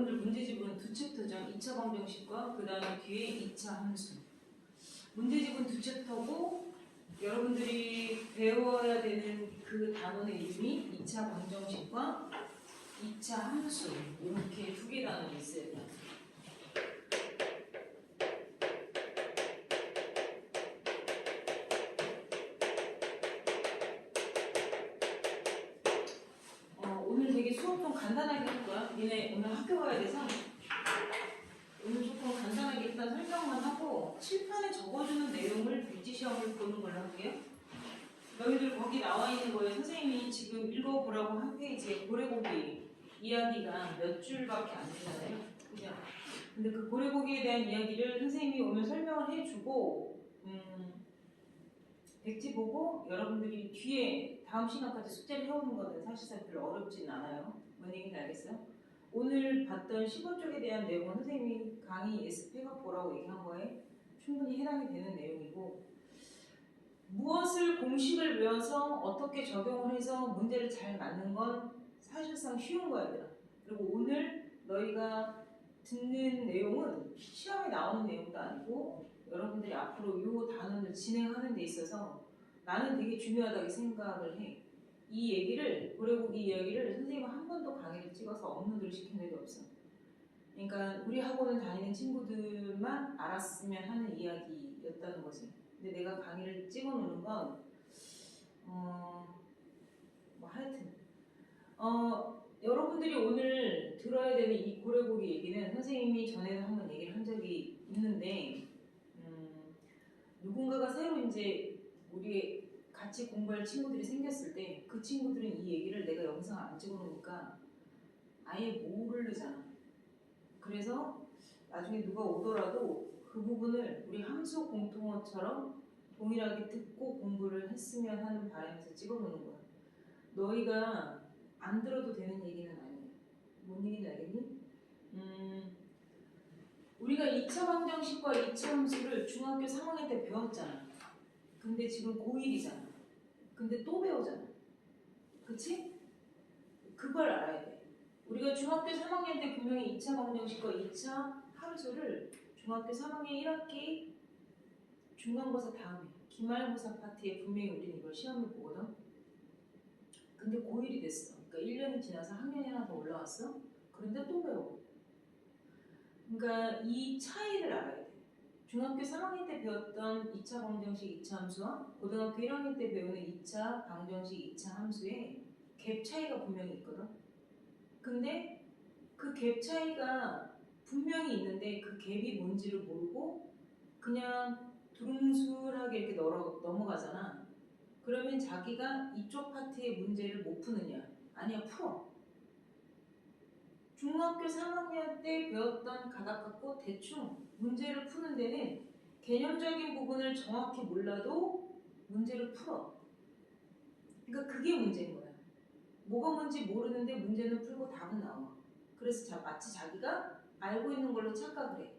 여러분들 문제집은 두 챕터죠. 2차 방정식과 그 다음에 뒤에 2차 함수. 문제집은 두 챕터고 여러분들이 배워야 되는 그 단원의 이름이 2차 방정식과 2차 함수 이렇게 두 개 단원이 있어요. 오늘 되게 수업 좀 간단하게 할 거야. 니네 오늘 학교 가야 돼서 오늘 조금 간단하게 일단 설명만 하고 칠판에 적어주는 내용을 필기시험을 보는 걸로 할게요. 너희들 거기 나와 있는 거에 선생님이 지금 읽어보라고 한 페이지에 고래고기 이야기가 몇 줄밖에 안 되잖아요. 그죠? 근데 그 고래고기에 대한 이야기를 선생님이 오늘 설명을 해주고 백지 보고 여러분들이 뒤에 다음 시간까지 숙제를 해오는 거는 사실상 별로 어렵진 않아요. 뭔 얘기인지 알겠어요? 오늘 봤던 15쪽에 대한 내용은 선생님이 강의 예습해가 보라고 얘기한 거에 충분히 해당이 되는 내용이고 무엇을 공식을 외워서 어떻게 적용을 해서 문제를 잘 맞는 건 사실상 쉬운 거야. 그리고 오늘 너희가 듣는 내용은 시험에 나오는 내용도 아니고 여러분들이 앞으로 이 단원을 진행하는 데 있어서 나는 되게 중요하다고 생각을 해. 이 얘기를, 고래고기 이야기를 선생님은 한 번도 강의를 찍어서 업로드를 시킨 적이 없어. 그러니까 우리 학원을 다니는 친구들만 알았으면 하는 이야기였다는 거지. 근데 내가 강의를 찍어 놓는 건 하여튼 여러분들이 오늘 들어야 되는 이 고래고기 얘기는 선생님이 전에도 한번 얘기를 한 적이 있는데 누군가가 새로 이제 우리 같이 공부할 친구들이 생겼을 때 그 친구들은 이 얘기를 내가 영상을 안 찍어 놓으니까 아예 모르잖아. 그래서 나중에 누가 오더라도 그 부분을 우리 함수 공통어처럼 동일하게 듣고 공부를 했으면 하는 바람에서 찍어 놓는 거야. 너희가 안 들어도 되는 얘기는 아니에요. 뭔 얘기인지 알겠니? 우리가 2차 방정식과 2차 함수를 중학교 3학년 때 배웠잖아. 근데 지금 고1이잖아. 근데 또 배우잖아. 그치? 그걸 알아야 돼. 우리가 중학교 3학년 때 분명히 2차 방정식과 2차 함수를 중학교 3학년 1학기 중간고사 다음에 기말고사 파트에 분명히 우리는 이걸 시험을 보거든. 근데 고1이 됐어. 그러니까 1년이 지나서 학년이 하나 더 올라왔어. 그런데 또 배워. 그러니까 이 차이를 알아야 돼. 중학교 3학년 때 배웠던 2차 방정식 2차 함수와 고등학교 1학년 때 배우는 2차 방정식 2차 함수에 갭 차이가 분명히 있거든. 근데 그 갭 차이가 분명히 있는데 그 갭이 뭔지를 모르고 그냥 두rum술하게 이렇게 넘어가잖아. 그러면 자기가 이쪽 파트의 문제를 못 푸느냐? 아니야, 풀어. 중학교 3학년 때 배웠던 가닥 갖고 대충 문제를 푸는 데는 개념적인 부분을 정확히 몰라도 문제를 풀어. 그러니까 그게 문제인 거야. 뭐가 뭔지 모르는데 문제는 풀고 답은 나와. 그래서 마치 자기가 알고 있는 걸로 착각을 해.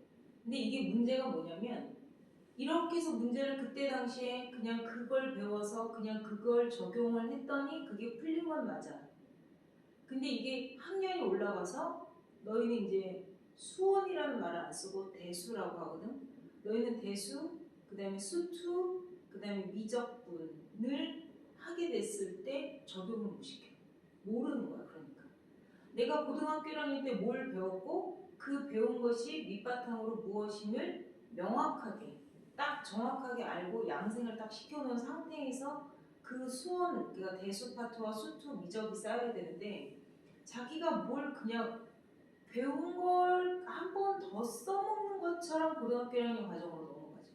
근데 이게 문제가 뭐냐면 이렇게 해서 문제를 그때 당시에 그냥 그걸 배워서 그냥 그걸 적용을 했더니 그게 풀린 건 맞아. 근데 이게 학년이 올라가서 너희는 이제 수원이라는 말을 안 쓰고 대수라고 하거든. 너희는 대수, 그 다음에 수투, 그 다음에 미적분을 하게 됐을 때 적용을 못 시켜. 모르는 거야. 그러니까 내가 고등학교 1학년 때 뭘 배웠고 그 배운 것이 밑바탕으로 무엇임을 명확하게 딱 정확하게 알고 양생을 딱 시켜놓은 상태에서 그 수원, 그러니까 대수 파트와 수투, 미적이 쌓여야 되는데 자기가 뭘 그냥 배운 걸 한 번 더 써먹는 것처럼 고등학교 1학년 과정으로 넘어가죠.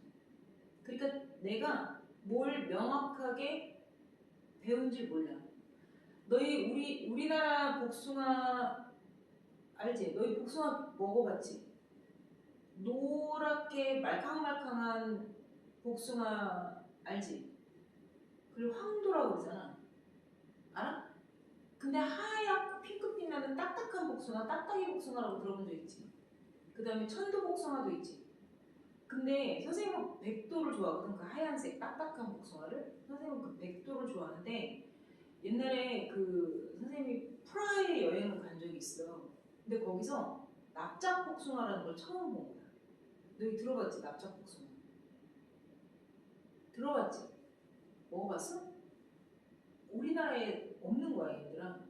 그러니까 내가 뭘 명확하게 배운지 몰라. 너희 우리나라 복숭아 알지? 너희 복숭아 먹어봤지? 노랗게 말캉말캉한 복숭아 알지? 그리고 황도라고 그러잖아. 알아? 근데 하얗고 핑크빛 나는 딱딱한 복숭아, 딱딱이 복숭아라고 들어본 적 있지? 그 다음에 천도 복숭아도 있지? 근데 선생님은 백도를 좋아하거든. 그 하얀색 딱딱한 복숭아를. 선생님은 그 백도를 좋아하는데 옛날에 그 선생님이 프라하에 여행을 간 적이 있어. 근데 거기서 납작복숭아라는 걸 처음 본 거야. 너희 들어봤지? 납작복숭아. 들어봤지? 먹어봤어? 우리나라에 없는 거야, 얘들아.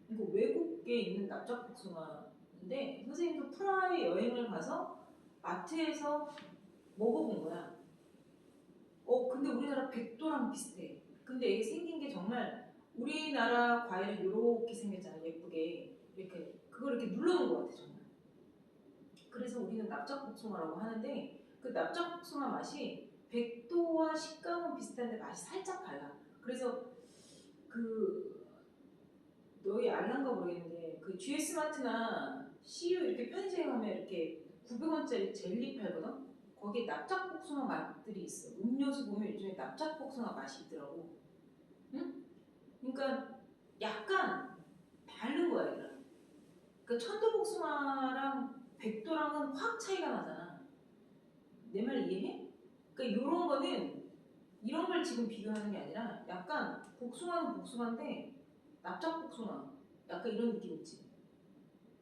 이거 외국에 있는 납작복숭아인데 선생님도 프라하에 여행을 가서 마트에서 먹어본 거야. 근데 우리나라 백도랑 비슷해. 근데 이게 생긴 게 정말 우리나라 과일은 이렇게 생겼잖아, 예쁘게. 이렇게 그걸 이렇게 눌러놓은 것 같아, 정말. 그래서 우리는 납작복숭아라고 하는데 그 납작복숭아 맛이 백도와 식감은 비슷한데 맛이 살짝 달라. 그래서 그 너희 알란가 모르겠는데 그 GS마트나 CU 이렇게 편의점에 가면 이렇게 900원짜리 젤리 팔거든? 거기에 납작복숭아 맛들이 있어. 음료수 보면 요즘에 납작복숭아 맛이 있더라고. 응? 그러니까 약간 다른 거야, 얘들아. 그러니까 천도복숭아랑 백도랑은 확 차이가 나잖아. 내 말 이해해? 그러니까 이런 거는 이런 걸 지금 비교하는 게 아니라 약간 복숭아는 복숭아인데 납작복숭아 약간 이런 느낌 있지.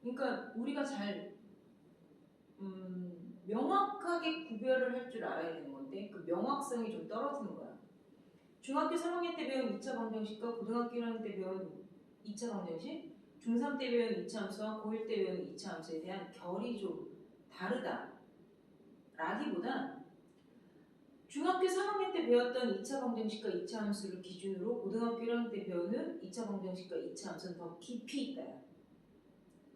그러니까 우리가 잘 명확하게 구별을 할 줄 알아야 되는 건데 그 명확성이 좀 떨어지는 거야. 중학교 3학년 때 배운 2차 방정식과 고등학교 1학년 때 배운 2차 방정식, 중3 때 배운 2차 함수와 고1 때 배운 2차 함수에 대한 결이 좀 다르다 라기보다 중학교 3학년 때 배웠던 2차 방정식과 2차 함수를 기준으로 고등학교 1학년 때 배우는 2차 방정식과 2차 함수는 더 깊이 있다.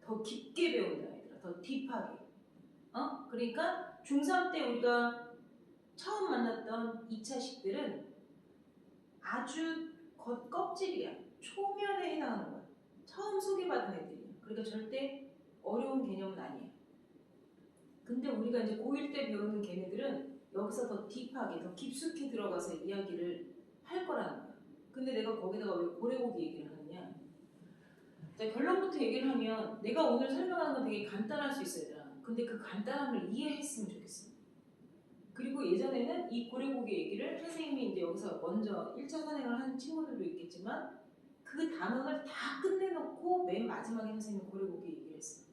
더 깊게 배운다, 얘들아. 더 딥하게. 그러니까 중3 때 우리가 처음 만났던 2차식들은 아주 겉껍질이야. 초면에 해당하는 거야. 처음 소개받은 애들이야. 그러니까 절대 어려운 개념은 아니야. 근데 우리가 이제 고1 때 배우는 걔네들은 여기서 더 딥하게, 더 깊숙이 들어가서 이야기를 할 거라는 거야. 근데 내가 거기다가 왜 고래고기 얘기를 하느냐? 자, 결론부터 얘기를 하면 내가 오늘 설명하는 건 되게 간단할 수 있어요. 근데 그 간단함을 이해했으면 좋겠어. 그리고 예전에는 이 고래고기 얘기를 선생님이 이제 여기서 먼저 1차 선행을 한 친구들도 있겠지만 그 단원을 다 끝내놓고 맨 마지막에 선생님이 고래고기 얘기를 했어.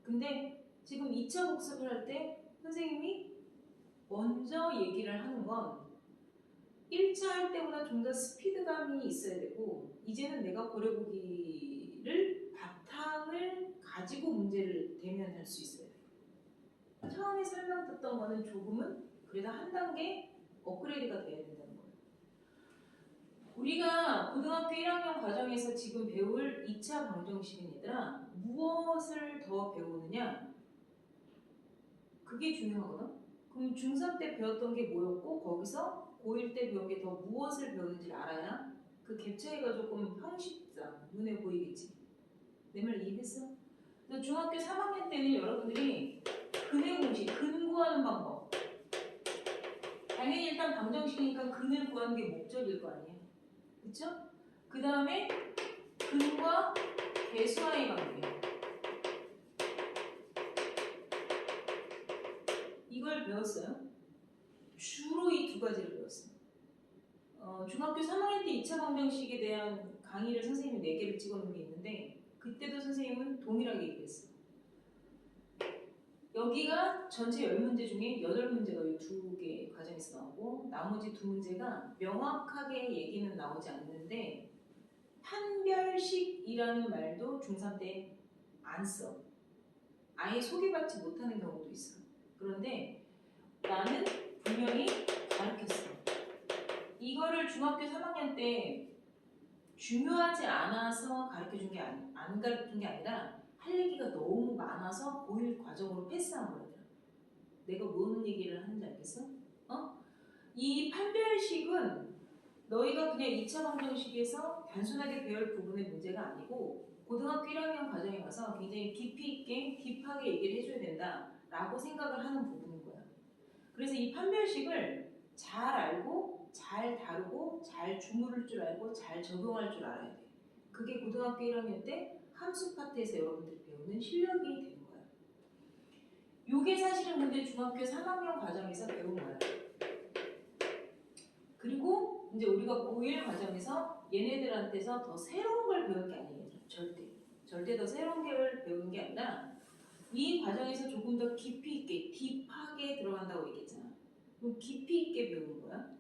근데 지금 2차 복습을 할 때 선생님이 먼저 얘기를 하는 건 1차 할 때보다 좀 더 스피드감이 있어야 되고 이제는 내가 고래고기를 바탕을 가지고 문제를 대면할 수 있어야 돼요. 처음에 설명 듣던 거는 조금은 그래도 한 단계 업그레이드가 돼야 된다는 거예요. 우리가 고등학교 1학년 과정에서 지금 배울 2차 방정식인 얘들아 무엇을 더 배우느냐? 그게 중요하거든? 그럼 중3 때 배웠던 게 뭐였고 거기서 고1 때 배운 게 더 무엇을 배우는지를 알아야 그 갭 차이가 조금 형식상 눈에 보이겠지. 내 말 이해했어? 그래서 중학교 3학년 때는 여러분들이 근의 공식, 근 구하는 방법 당연히 일단 방정식이니까 근을 구하는 게 목적일 거 아니에요. 그쵸? 그 다음에 근과 개수와의 관계 이걸 배웠어요. 주로 이 두 가지를 배웠어요. 중학교 3학년 때 2차 방정식에 대한 강의를 선생님이 4개를 찍어놓은 게 있는데 그때도 선생님은 동일하게 얘기했어요. 여기가 전체 10문제 중에 8문제가 이 2개 과정에서 나오고 나머지 2문제가 명확하게 얘기는 나오지 않는데 판별식이라는 말도 중3 때 안 써. 아예 소개받지 못하는 경우도 있어. 그런데 나는 분명히 가르쳤어. 이거를 중학교 3학년 때 중요하지 않아서 가르쳐준 게 안 가르친 게 아니라 할 얘기가 너무 많아서 고1 과정으로 패스한 거야. 내가 무슨 얘기를 하는지 알겠어? 이 판별식은 너희가 그냥 2차 방정식에서 단순하게 배울 부분의 문제가 아니고 고등학교 1학년 과정에 가서 굉장히 깊이 있게 딥하게 얘기를 해줘야 된다라고 생각을 하는 부분인 거야. 그래서 이 판별식을 잘 알고 잘 다루고 잘 주무를 줄 알고 잘 적용할 줄 알아야 돼. 그게 고등학교 1학년 때 함수 파트에서 여러분들이 배우는 실력이 되는 거야. 이게 사실은 근데 중학교 3학년 과정에서 배운 거야. 그리고 이제 우리가 고1 과정에서 얘네들한테서 더 새로운 걸 배운 게 아니에요. 절대 더 새로운 걸 배우는 게 아니라 이 과정에서 조금 더 깊이 있게, 딥하게 들어간다고 얘기했잖아. 그럼 깊이 있게 배우는 거야.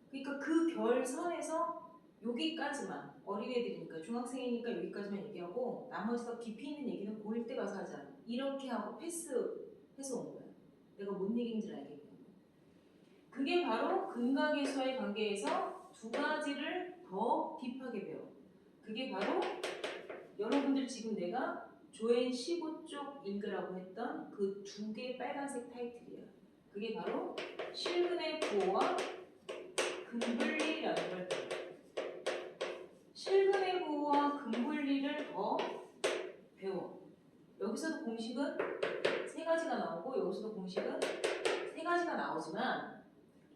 그러니까 그 결선에서 여기까지만, 어린애들이니까 중학생이니까 여기까지만 얘기하고 나머지 더 깊이 있는 얘기는 고1 때 가서 하자. 이렇게 하고 패스해서 온 거야. 내가 뭔 얘기인지 알겠냐. 그게 바로 근각에서의 관계에서 두 가지를 더 딥하게 배워. 그게 바로 여러분들 지금 내가 조엔 15쪽 읽으라고 했던 그 두 개의 빨간색 타이틀이야. 그게 바로 실근의 부호와 근분리라는 걸 배워. 실근의 부호와 근분리를 더 배워. 여기서도 공식은 세 가지가 나오고 여기서도 공식은 세 가지가 나오지만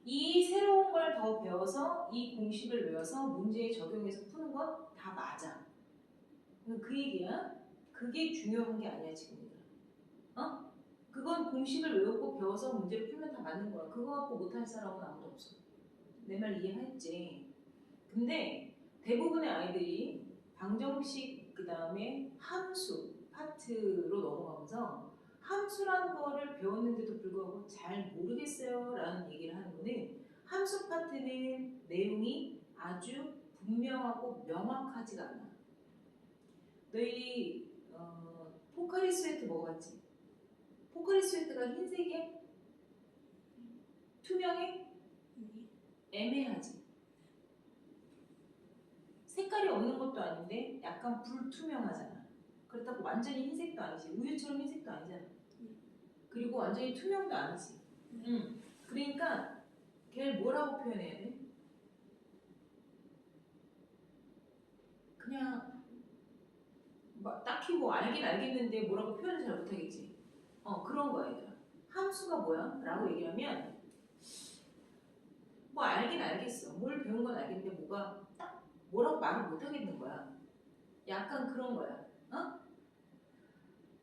이 새로운 걸 더 배워서 이 공식을 외워서 문제에 적용해서 푸는 건 다 맞아. 그 얘기야. 그게 중요한 게 아니야 지금 얘들아. 어? 그건 공식을 외우고 배워서 문제를 풀면 다 맞는 거야. 그거 갖고 못할 사람은 아무도 없어. 내 말 이해했지? 근데 대부분의 아이들이 방정식 그 다음에 함수 파트로 넘어가면서 함수라는 거를 배웠는데도 불구하고 잘 모르겠어요 라는 얘기를 하는 거는 함수 파트는 내용이 아주 분명하고 명확하지가 않아. 너희 포카리 스웨트 먹어봤지? 포카리 스웨트가 흰색이야? 투명해? 애매하지? 색깔이 없는 것도 아닌데 약간 불투명하잖아. 그렇다고 완전히 흰색도 아니지. 우유처럼 흰색도 아니잖아. 그리고 완전히 투명도 아니지. 그러니까 걔를 뭐라고 표현해야 돼? 그냥 딱히 뭐 알긴 알겠는데 뭐라고 표현을 잘 못하겠지. 그런 거야 얘들아. 함수가 뭐야? 라고 얘기하면 뭐 알긴 알겠어. 뭘 배운 건 알겠는데 뭐가 딱 뭐라고 말을 못하겠는 거야. 약간 그런 거야. 어?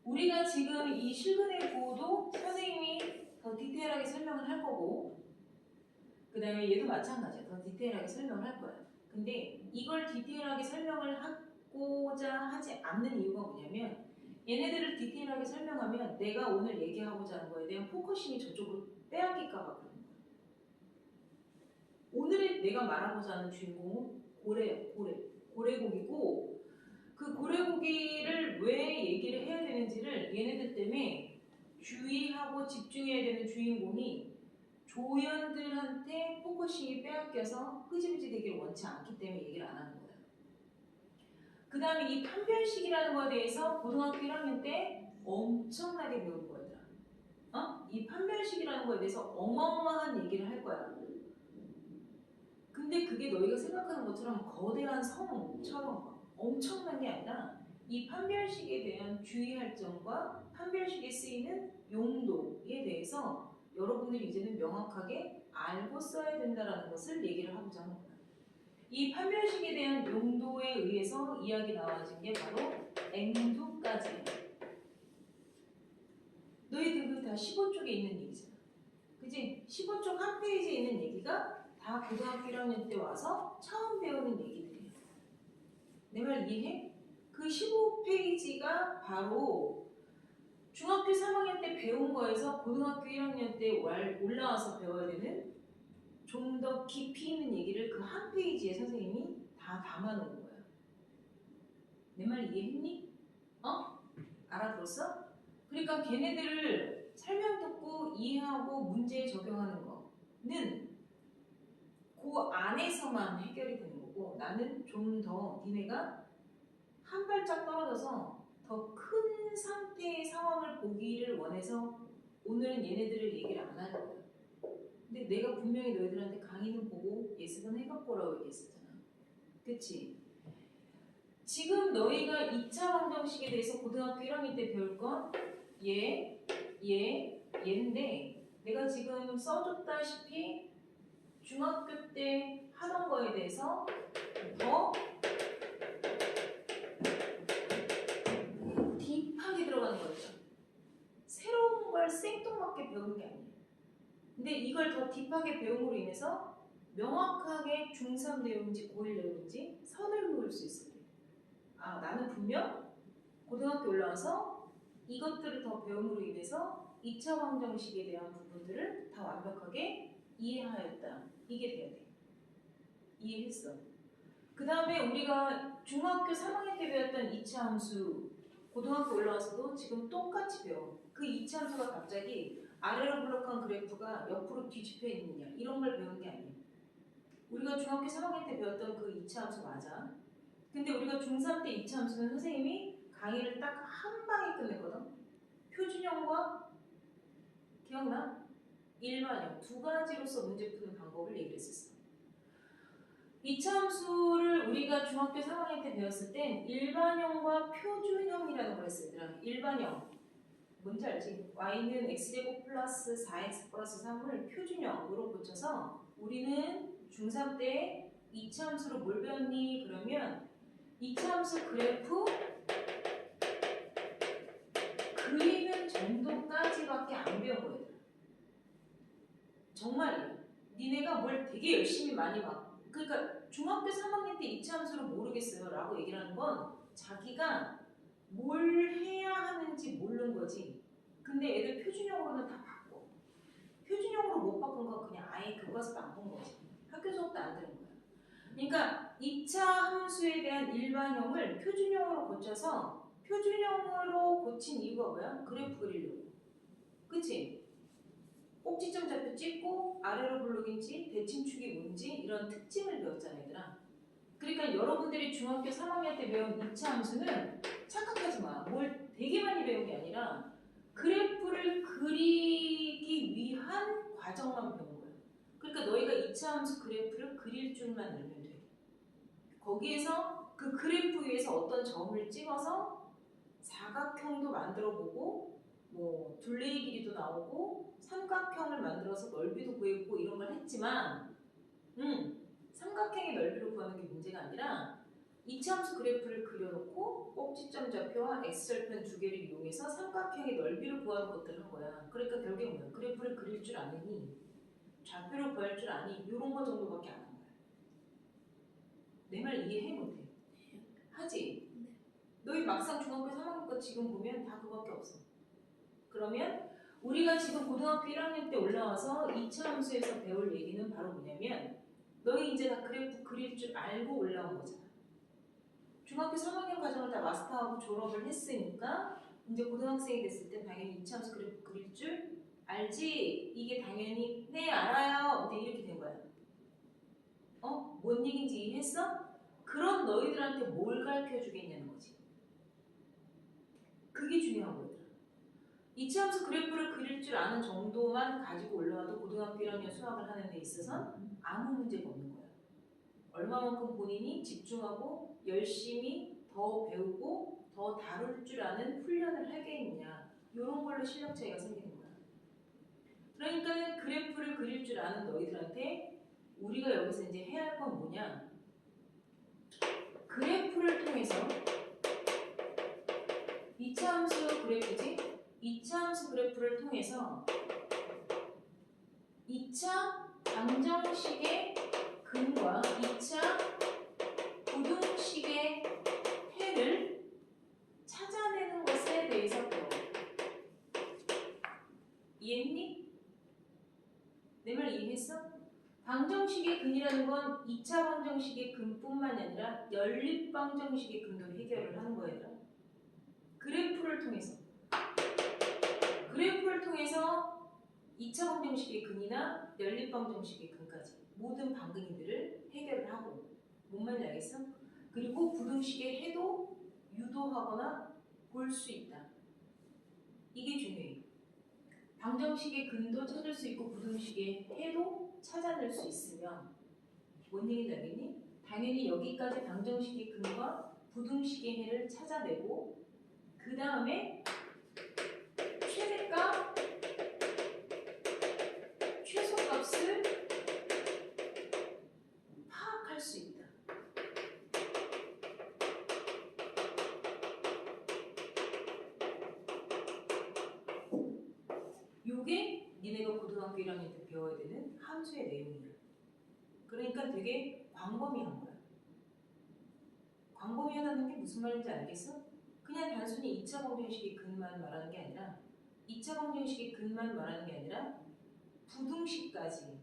우리가 지금 이 실근의 구호도 선생님이 더 디테일하게 설명을 할 거고 그 다음에 얘도 마찬가지야. 더 디테일하게 설명을 할 거야. 근데 이걸 디테일하게 설명을 하고자 하지 않는 이유가 뭐냐면 얘네들을 디테일하게 설명하면 내가 오늘 얘기하고자 하는 거에 대한 포커싱이 저쪽으로 빼앗길까 봐 그러는 거야. 오늘의 내가 말하고자 하는 주인공은 고래야. 고래고기고 그 고래고기를 왜 얘기를 해야 되는지를 얘네들 때문에 주의하고 집중해야 되는 주인공이 조연들한테 포커싱이 빼앗겨서 흐지부지 되기를 원치 않기 때문에 얘기를 안 하는 거예요. 그 다음에 이 판별식이라는 거에 대해서 고등학교 1학년 때 엄청나게 배울 거야. 이 판별식이라는 거에 대해서 어마어마한 얘기를 할 거야. 근데 그게 너희가 생각하는 것처럼 거대한 성처럼 엄청난 게 아니라 이 판별식에 대한 주의할 점과 판별식에 쓰이는 용도에 대해서 여러분들이 이제는 명확하게 알고 써야 된다는 것을 얘기를 하고자 하는 거예요. 이 판별식에 대한 용도에 의해서 이야기 나와진 게 바로 엔두까지예요. 너희들 그 다 15쪽에 있는 얘기잖아. 그지? 15쪽 한 페이지에 있는 얘기가 다 고등학교 1학년 때 와서 처음 배우는 얘기들이에요. 내 말 이해해? 그 15페이지가 바로 중학교 3학년 때 배운 거에서 고등학교 1학년 때 올라와서 배워야 되는 좀 더 깊이 있는 얘기를 그 한 페이지에 선생님이 다 담아놓은 거예요. 내 말 이해했니? 알아들었어? 그러니까 걔네들을 설명 듣고 이해하고 문제에 적용하는 거는 그 안에서만 해결이 되는 거고 나는 좀 더 니네가 한 발짝 떨어져서 더 큰 상태의 상황을 보기를 원해서 오늘은 얘네들을 얘기를 안 하는 거야. 근데 내가 분명히 너희들한테 강의는 보고 예습은 해갖고 오라고 얘기했었잖아. 그치? 지금 너희가 2차 방정식에 대해서 고등학교 1학년 때 배울 건 얘인데 내가 지금 써줬다시피 중학교 때 하던 거에 대해서 더 딥하게 들어가는 거죠. 새로운 걸 생뚱맞게 배우는 게 아니에요. 근데 이걸 더 딥하게 배움으로 인해서 명확하게 중3 내용인지 고1 내용인지 선을 그을 수 있어요. 나는 분명 고등학교 올라와서 이것들을 더 배움으로 인해서 2차 방정식에 대한 부분들을 다 완벽하게 이해하였다. 이게 돼야 돼. 이해했어. 그 다음에 우리가 중학교 3학년 때 배웠던 2차 함수 고등학교 올라와서도 지금 똑같이 배워. 그 2차 함수가 갑자기 아래로 블록한 그래프가 옆으로 뒤집혀 있느냐 이런 걸 배운 게 아니에요. 우리가 중학교 3학년 때 배웠던 그 2차 함수 맞아. 근데 우리가 중3 때 2차 함수는 선생님이 강의를 딱 한 방에 끝냈거든. 표준형과 기억나? 일반형 두 가지로서 문제 푸는 방법을 얘기를 했었어. 2차 함수를 우리가 중학교 3학년 때 배웠을 땐 일반형과 표준형이라는 걸 했어요. 얘들아. 일반형 뭔지 알지? y는 x제곱 플러스 4x 플러스 3을 표준형으로 고쳐서 우리는 중3 때 2차 함수로 뭘 배웠니? 그러면 2차 함수 그래프 그리는 정도까지밖에 안 배운 거예요. 정말이야. 니네가 뭘 되게 열심히 많이 막 그러니까 중학교 3학년 때 2차 함수를 모르겠어요 라고 얘기를 하는 건 자기가 뭘 해야 하는지 모르는 거지. 근데 애들 표준형으로는 다 바꿔. 표준형으로 못 바꾼 건 그냥 아예 교과서도 안 본 거지. 학교 수업도 안 들은 거야. 그러니까 2차 함수에 대한 일반형을 표준형으로 고쳐서 표준형으로 고친 이유가 뭐야? 그래프 그리려고. 그치? 꼭지점 좌표 찍고 아래로 블록인지 대칭축이 뭔지 이런 특징을 배웠잖아 얘들아. 그러니까 여러분들이 중학교 3학년 때 배운 2차 함수는 착각하지 마. 뭘 되게 많이 배운 게 아니라 그래프를 그리기 위한 과정만 배운 거야. 그러니까 너희가 2차 함수 그래프를 그릴 줄만 알면 돼. 거기에서 그 그래프 위에서 어떤 점을 찍어서 사각형도 만들어보고 뭐 둘레의 길이도 나오고 삼각형을 만들어서 넓이도 구해보고 이런 걸 했지만 삼각형의 넓이를 구하는 게 문제가 아니라 2차 함수 그래프를 그려놓고 꼭지점 좌표와 x절편 두 개를 이용해서 삼각형의 넓이를 구하는 것들을 한 거야. 그러니까 결국에 뭐야? 그래프를 그릴 줄 아느니 좌표를 구할 줄 아니 이런 거 정도밖에 안 한 거야. 내 말 이해해 못해? 하지? 너희 막상 중학교 3학년 거 지금 보면 다 그거밖에 없어. 그러면 우리가 지금 고등학교 1학년 때 올라와서 2차 함수에서 배울 얘기는 바로 뭐냐면 너희 이제 다 그래프 그릴 줄 알고 올라온 거잖아. 중학교 3학년 과정을 다 마스터하고 졸업을 했으니까 이제 고등학생이 됐을 때 당연히 2차 함수 그래프 그릴 줄 알지? 이게 당연히 네 알아요. 근데 이렇게 된 거야. 뭔 얘기인지 이해했어? 그런 너희들한테 뭘 가르쳐 주겠냐는 거지. 그게 중요한 거야. 2차 함수 그래프를 그릴 줄 아는 정도만 가지고 올라와도 고등학교 1학년 수학을 하는 데 있어서는 아무 문제가 없는 거야. 얼마만큼 본인이 집중하고 열심히 더 배우고 더 다룰 줄 아는 훈련을 하겠느냐 이런 걸로 실력 차이가 생기는 거야. 그러니까 그래프를 그릴 줄 아는 너희들한테 우리가 여기서 이제 해야 할 건 뭐냐, 그래프를 통해서 2차 함수 그래프지? 2차 함수 그래프를 통해서 2차 방정식의 근과 2차 부등식의 해를 찾아내는 것에 대해서 배워. 이해했니? 내 말 이해했어? 방정식의 근이라는 건 2차 방정식의 근뿐만 아니라 연립방정식의 근도 해결을 하는 거예요. 그래프를 통해서 2차 방정식의 근이나 연립방정식의 근까지 모든 방근이들을 해결을 하고, 뭔 말인지 알겠어? 그리고 부등식의 해도 유도하거나 볼 수 있다. 이게 중요해. 방정식의 근도 찾을 수 있고 부등식의 해도 찾아낼 수 있으면 뭔 얘기인지 알겠니? 당연히 여기까지 방정식의 근과 부등식의 해를 찾아내고 그 다음에 최대값, 최소값을 파악할 수 있다. 요게 니네가 고등학교 1학년 때 배워야 되는 함수의 내용이야. 그러니까 되게 광범위한 거야. 광범위하다는 게 무슨 말인지 알겠어? 그냥 단순히 2차 방정식의 근만 말하는 게 아니라 2차 방정식의 근만 말하는 게 아니라 부등식까지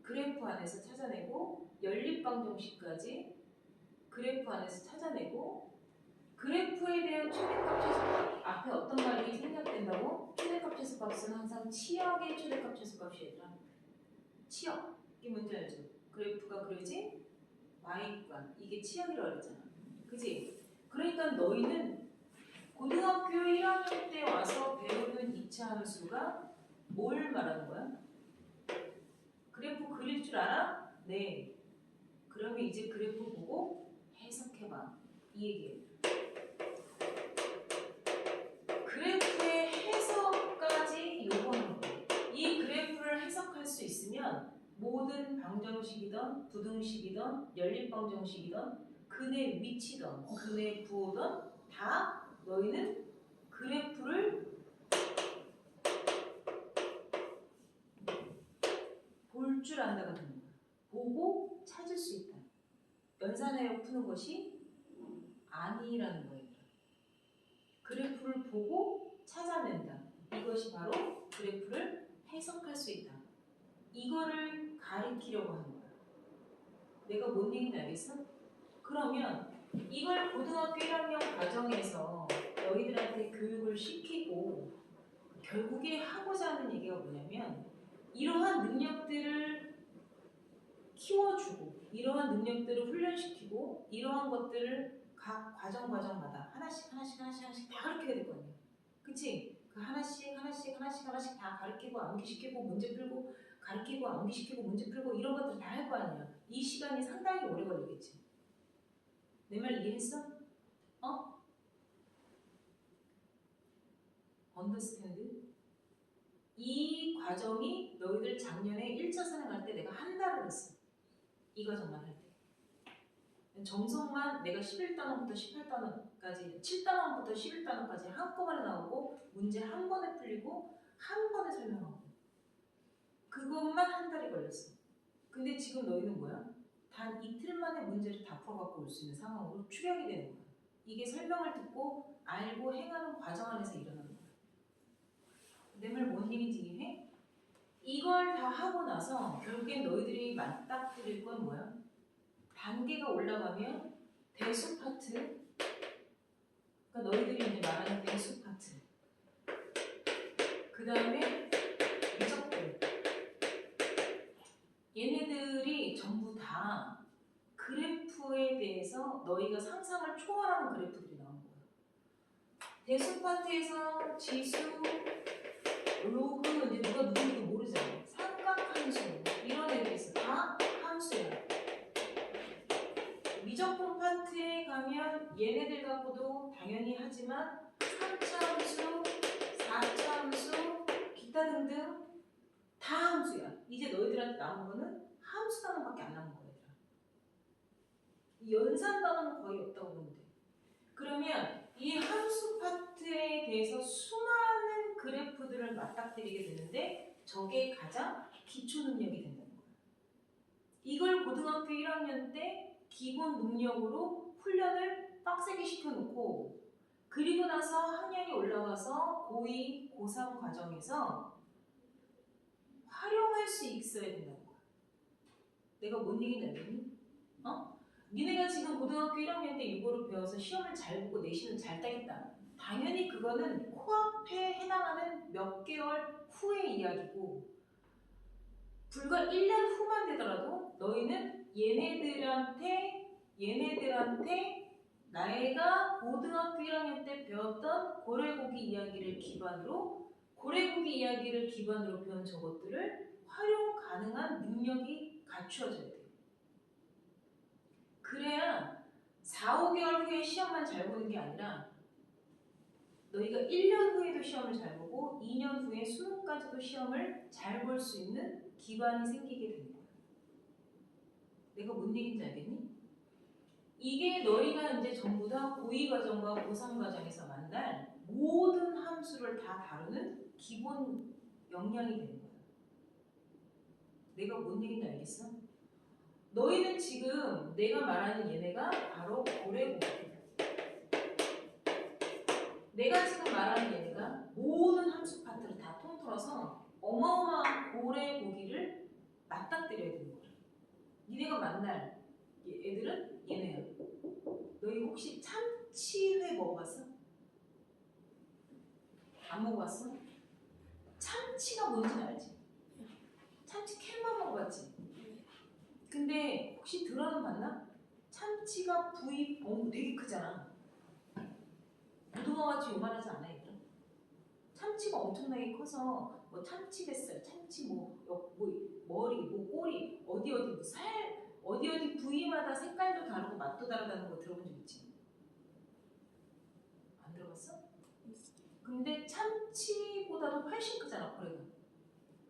그래프 안에서 찾아내고 연립방정식까지 그래프 안에서 찾아내고 그래프에 대한 최대값 최소값 앞에 어떤 말이 생략된다고? 최대값 최소값은 항상 치역의 최대값 최소값이 얘들아. 치역. 이게 뭔지 알죠? 그래프가 그려지 y가 이게 치역이라고 그랬잖아. 그지? 그러니까 너희는 고등학교 1학년 때 와서 배우는 2차 함수가 뭘 말하는 거야? 그래프 그릴 줄 알아? 네. 그러면 이제 그래프 보고 해석해봐. 이 얘기예요. 그래프의 해석까지 요구하는 거예요. 이 그래프를 해석할 수 있으면 모든 방정식이든 부등식이든 연립방정식이든 근의 위치든 근의 부호든 다 너희는 그래프를 볼 줄 안다가 되는 거야. 보고 찾을 수 있다. 연산하여 푸는 것이 아니라는 거예요. 그래프를 보고 찾아낸다. 이것이 바로 그래프를 해석할 수 있다. 이거를 가리키려고 하는 거야. 내가 뭔 얘기인지 알겠어? 그러면 이걸 고등학교 1학년 과정에서 너희들한테 교육을 시키고 결국에 하고자 하는 얘기가 뭐냐면 이러한 능력들을 키워주고 이러한 능력들을 훈련시키고 이러한 것들을 각 과정마다 하나씩 다 가르쳐야 될 거 아니야. 그치? 그 하나씩 다 가르치고 암기시키고 문제 풀고 가르치고 암기시키고 문제 풀고 이런 것들 다 할 거 아니야. 이 시간이 상당히 오래 걸리겠지. 내 말 이해했어? 어? 언더스탠드? 이 과정이 너희들 작년에 1차 선행할 때 내가 한 달을 했어. 이 과정만 할 때. 정성만 내가 11단원부터 18단원까지 7단원부터 11단원까지 한꺼번에 나오고 문제 한 번에 풀리고 한 번에 설명하고 그것만 한 달이 걸렸어. 근데 지금 너희는 뭐야? 단 이틀 만에 문제를 다 풀어갖고 올 수 있는 상황으로 추격이 되는 거야. 이게 설명을 듣고 알고 행하는 과정 안에서 일어나는 거야. 내 말 뭔 얘기인지 이해해? 이걸 다 하고 나서 결국엔 너희들이 맞닥뜨릴 건 뭐야? 단계가 올라가면 대수 파트, 그러니까 너희들이 이제 말하는 대수 파트, 그 다음에 미적분, 얘네들이 전부 다 그래프에 대해서 너희가 상상을 초월하는 그래프들이 나온 거야. 대수 파트에서 지수, 로그, 이제 누가 누군지도 모르잖아. 삼각함수 이런 애들이 있어. 다 함수야. 미적분 파트에 가면 얘네들 갖고도 당연히 하지만 3차 함수, 4차 함수, 기타 등등 다 함수야. 이제 너희들한테 남은 거는 함수 단원밖에 안 남은 거야. 연산 단원은 거의 없다고 보면 돼. 그러면 이 함수 파트에 대해서 수많은 그래프들을 맞닥뜨리게 되는데 저게 가장 기초 능력이 된다는 거야. 이걸 고등학교 1학년 때 기본 능력으로 훈련을 빡세게 시켜놓고 그리고 나서 학년이 올라가서 고2, 고3 과정에서 활용할 수 있어야 된다는 거야. 내가 뭔 얘기인지 알겠니? 어? 니네가 지금 고등학교 1학년 때 이거를 배워서 시험을 잘 보고 내신을 잘 따겠다. 당연히 그거는 코앞에 해당하는 몇 개월 후의 이야기고 불과 1년 후만 되더라도 너희는 얘네들한테 나이가 고등학교 1학년 때 배웠던 고래고기 이야기를 기반으로 배운 저것들을 활용 가능한 능력이 갖추어져야 돼요. 그래야 4, 5개월 후에 시험만 잘 보는 게 아니라 너희가 1년 후에도 시험을 잘 보고 2년 후에 수능까지도 시험을 잘 볼 수 있는 기반이 생기게 되는 거야. 내가 뭔 얘기인지 알겠니? 이게 너희가 이제 전부 다 고2 과정과 고3 과정에서 만날 모든 함수를 다 다루는 기본 역량이 되는 거야. 내가 뭔 얘기인지 알겠어? 너희는 지금 내가 말하는 얘네가 바로 고래고기야. 내가 지금 말하는 얘네가 모든 함수 파트를 다 통틀어서 어마어마한 고래 고기를 맞닥뜨려야 되는 거야. 니네가 만날 애들은 얘네야. 너희 혹시 참치회 먹어봤어? 안 먹어봤어? 참치가 뭔지 알지? 참치 캔만 먹어봤지? 근데 혹시 들어는 봤나? 참치가 부위 되게 크잖아. 고등어같이 요만하지 않아 얘들아? 참치가 엄청나게 커서 뭐 참치 뱃살, 참치 머리, 꼬리 어디 살 어디 부위마다 색깔도 다르고 맛도 다르다는 거 들어본 적 있지? 안 들어봤어? 근데 참치보다도 훨씬 크잖아 고래가.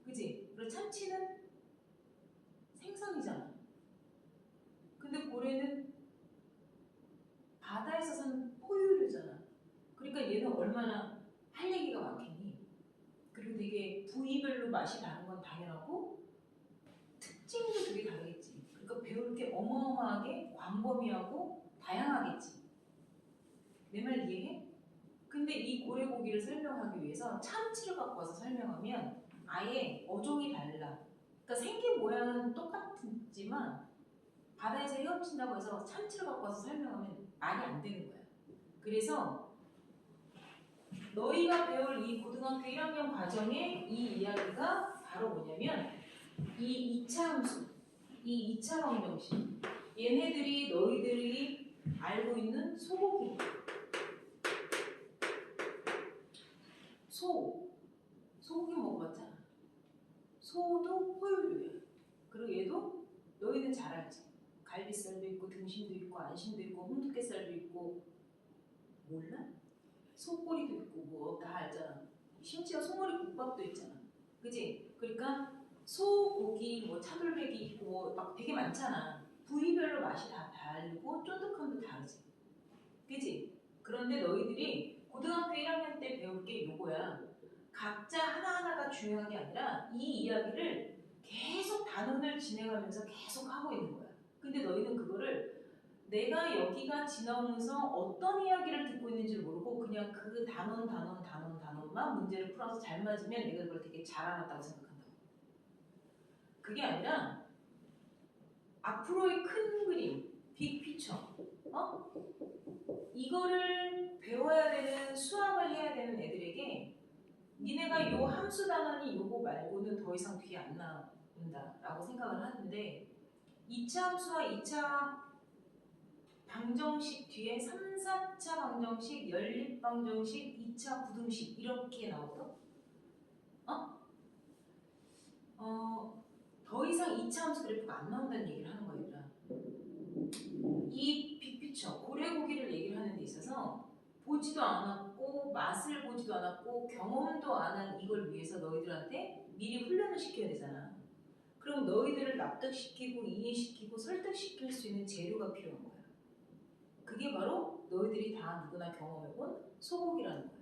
그지? 그리고 참치는 생선이잖아. 근데 고래는 바다에서 사는 포유류잖아. 그러니까 얘는 얼마나 할 얘기가 많겠니? 그리고 되게 부위별로 맛이 다른 건 당연하고 특징도 되게 다르겠지. 그러니까 배울 게 어마어마하게 광범위하고 다양하겠지. 내 말 이해해? 근데 이 고래고기를 설명하기 위해서 참치를 갖고 와서 설명하면 아예 어종이 달라. 그러니까 생긴 모양은 똑같지만 바다에서 헤엄친다고 해서 참치를 갖고 와서 설명하면 말이 안 되는 거야. 그래서 너희가 배울 이 고등학교 1학년 과정의 이 이야기가 바로 뭐냐면 이 2차 함수, 이 2차 방정식 얘네들이 너희들이 알고 있는 소고기 소고기 먹어봤잖아. 소도 포유류야. 그리고 얘도 너희는 잘 알지. 갈비살도 있고 등심도 있고 안심도 있고 홍두깨살도 있고 몰라? 소꼬리도 있고 뭐 다 알잖아. 심지어 소머리 국밥도 있잖아. 그지? 그러니까 소고기 뭐 차돌박이 있고 막 되게 많잖아. 부위별로 맛이 다 다르고 쫀득함도 다르지. 그지? 그런데 너희들이 고등학교 1학년 때 배울 게 이거야. 각자 하나하나가 중요한 게 아니라 이 이야기를 계속 단원을 진행하면서 계속 하고 있는 거야. 근데 너희는 그거를 내가 여기가 지나오면서 어떤 이야기를 듣고 있는지를 모르고 그냥 그 단원만 문제를 풀어서 잘 맞으면 내가 그걸 되게 잘 알았다고 생각한다고. 그게 아니라 앞으로의 큰 그림, 빅피처, 이거를 배워야 되는 수학을 해야 되는 애들에게 니네가 요 함수 단원이 요거 말고는 더 이상 뒤에 안 나온다라고 생각을 하는데 2차 함수와 2차 방정식 뒤에 3, 4차 방정식, 연립 방정식, 2차 부등식 이렇게 나오거든? 더 이상 2차 함수 그래프가 안 나온다는 얘기를 하는 거야 얘들아. 이 빅피처, 고래고기를 얘기를 하는 데 있어서 보지도 않았고 맛을 보지도 않았고 경험도 안 한 이걸 위해서 너희들한테 미리 훈련을 시켜야 되잖아. 그럼 너희들을 납득시키고 이해시키고 설득시킬 수 있는 재료가 필요한 거야. 그게 바로 너희들이 다 누구나 경험해본 소고기라는 거야.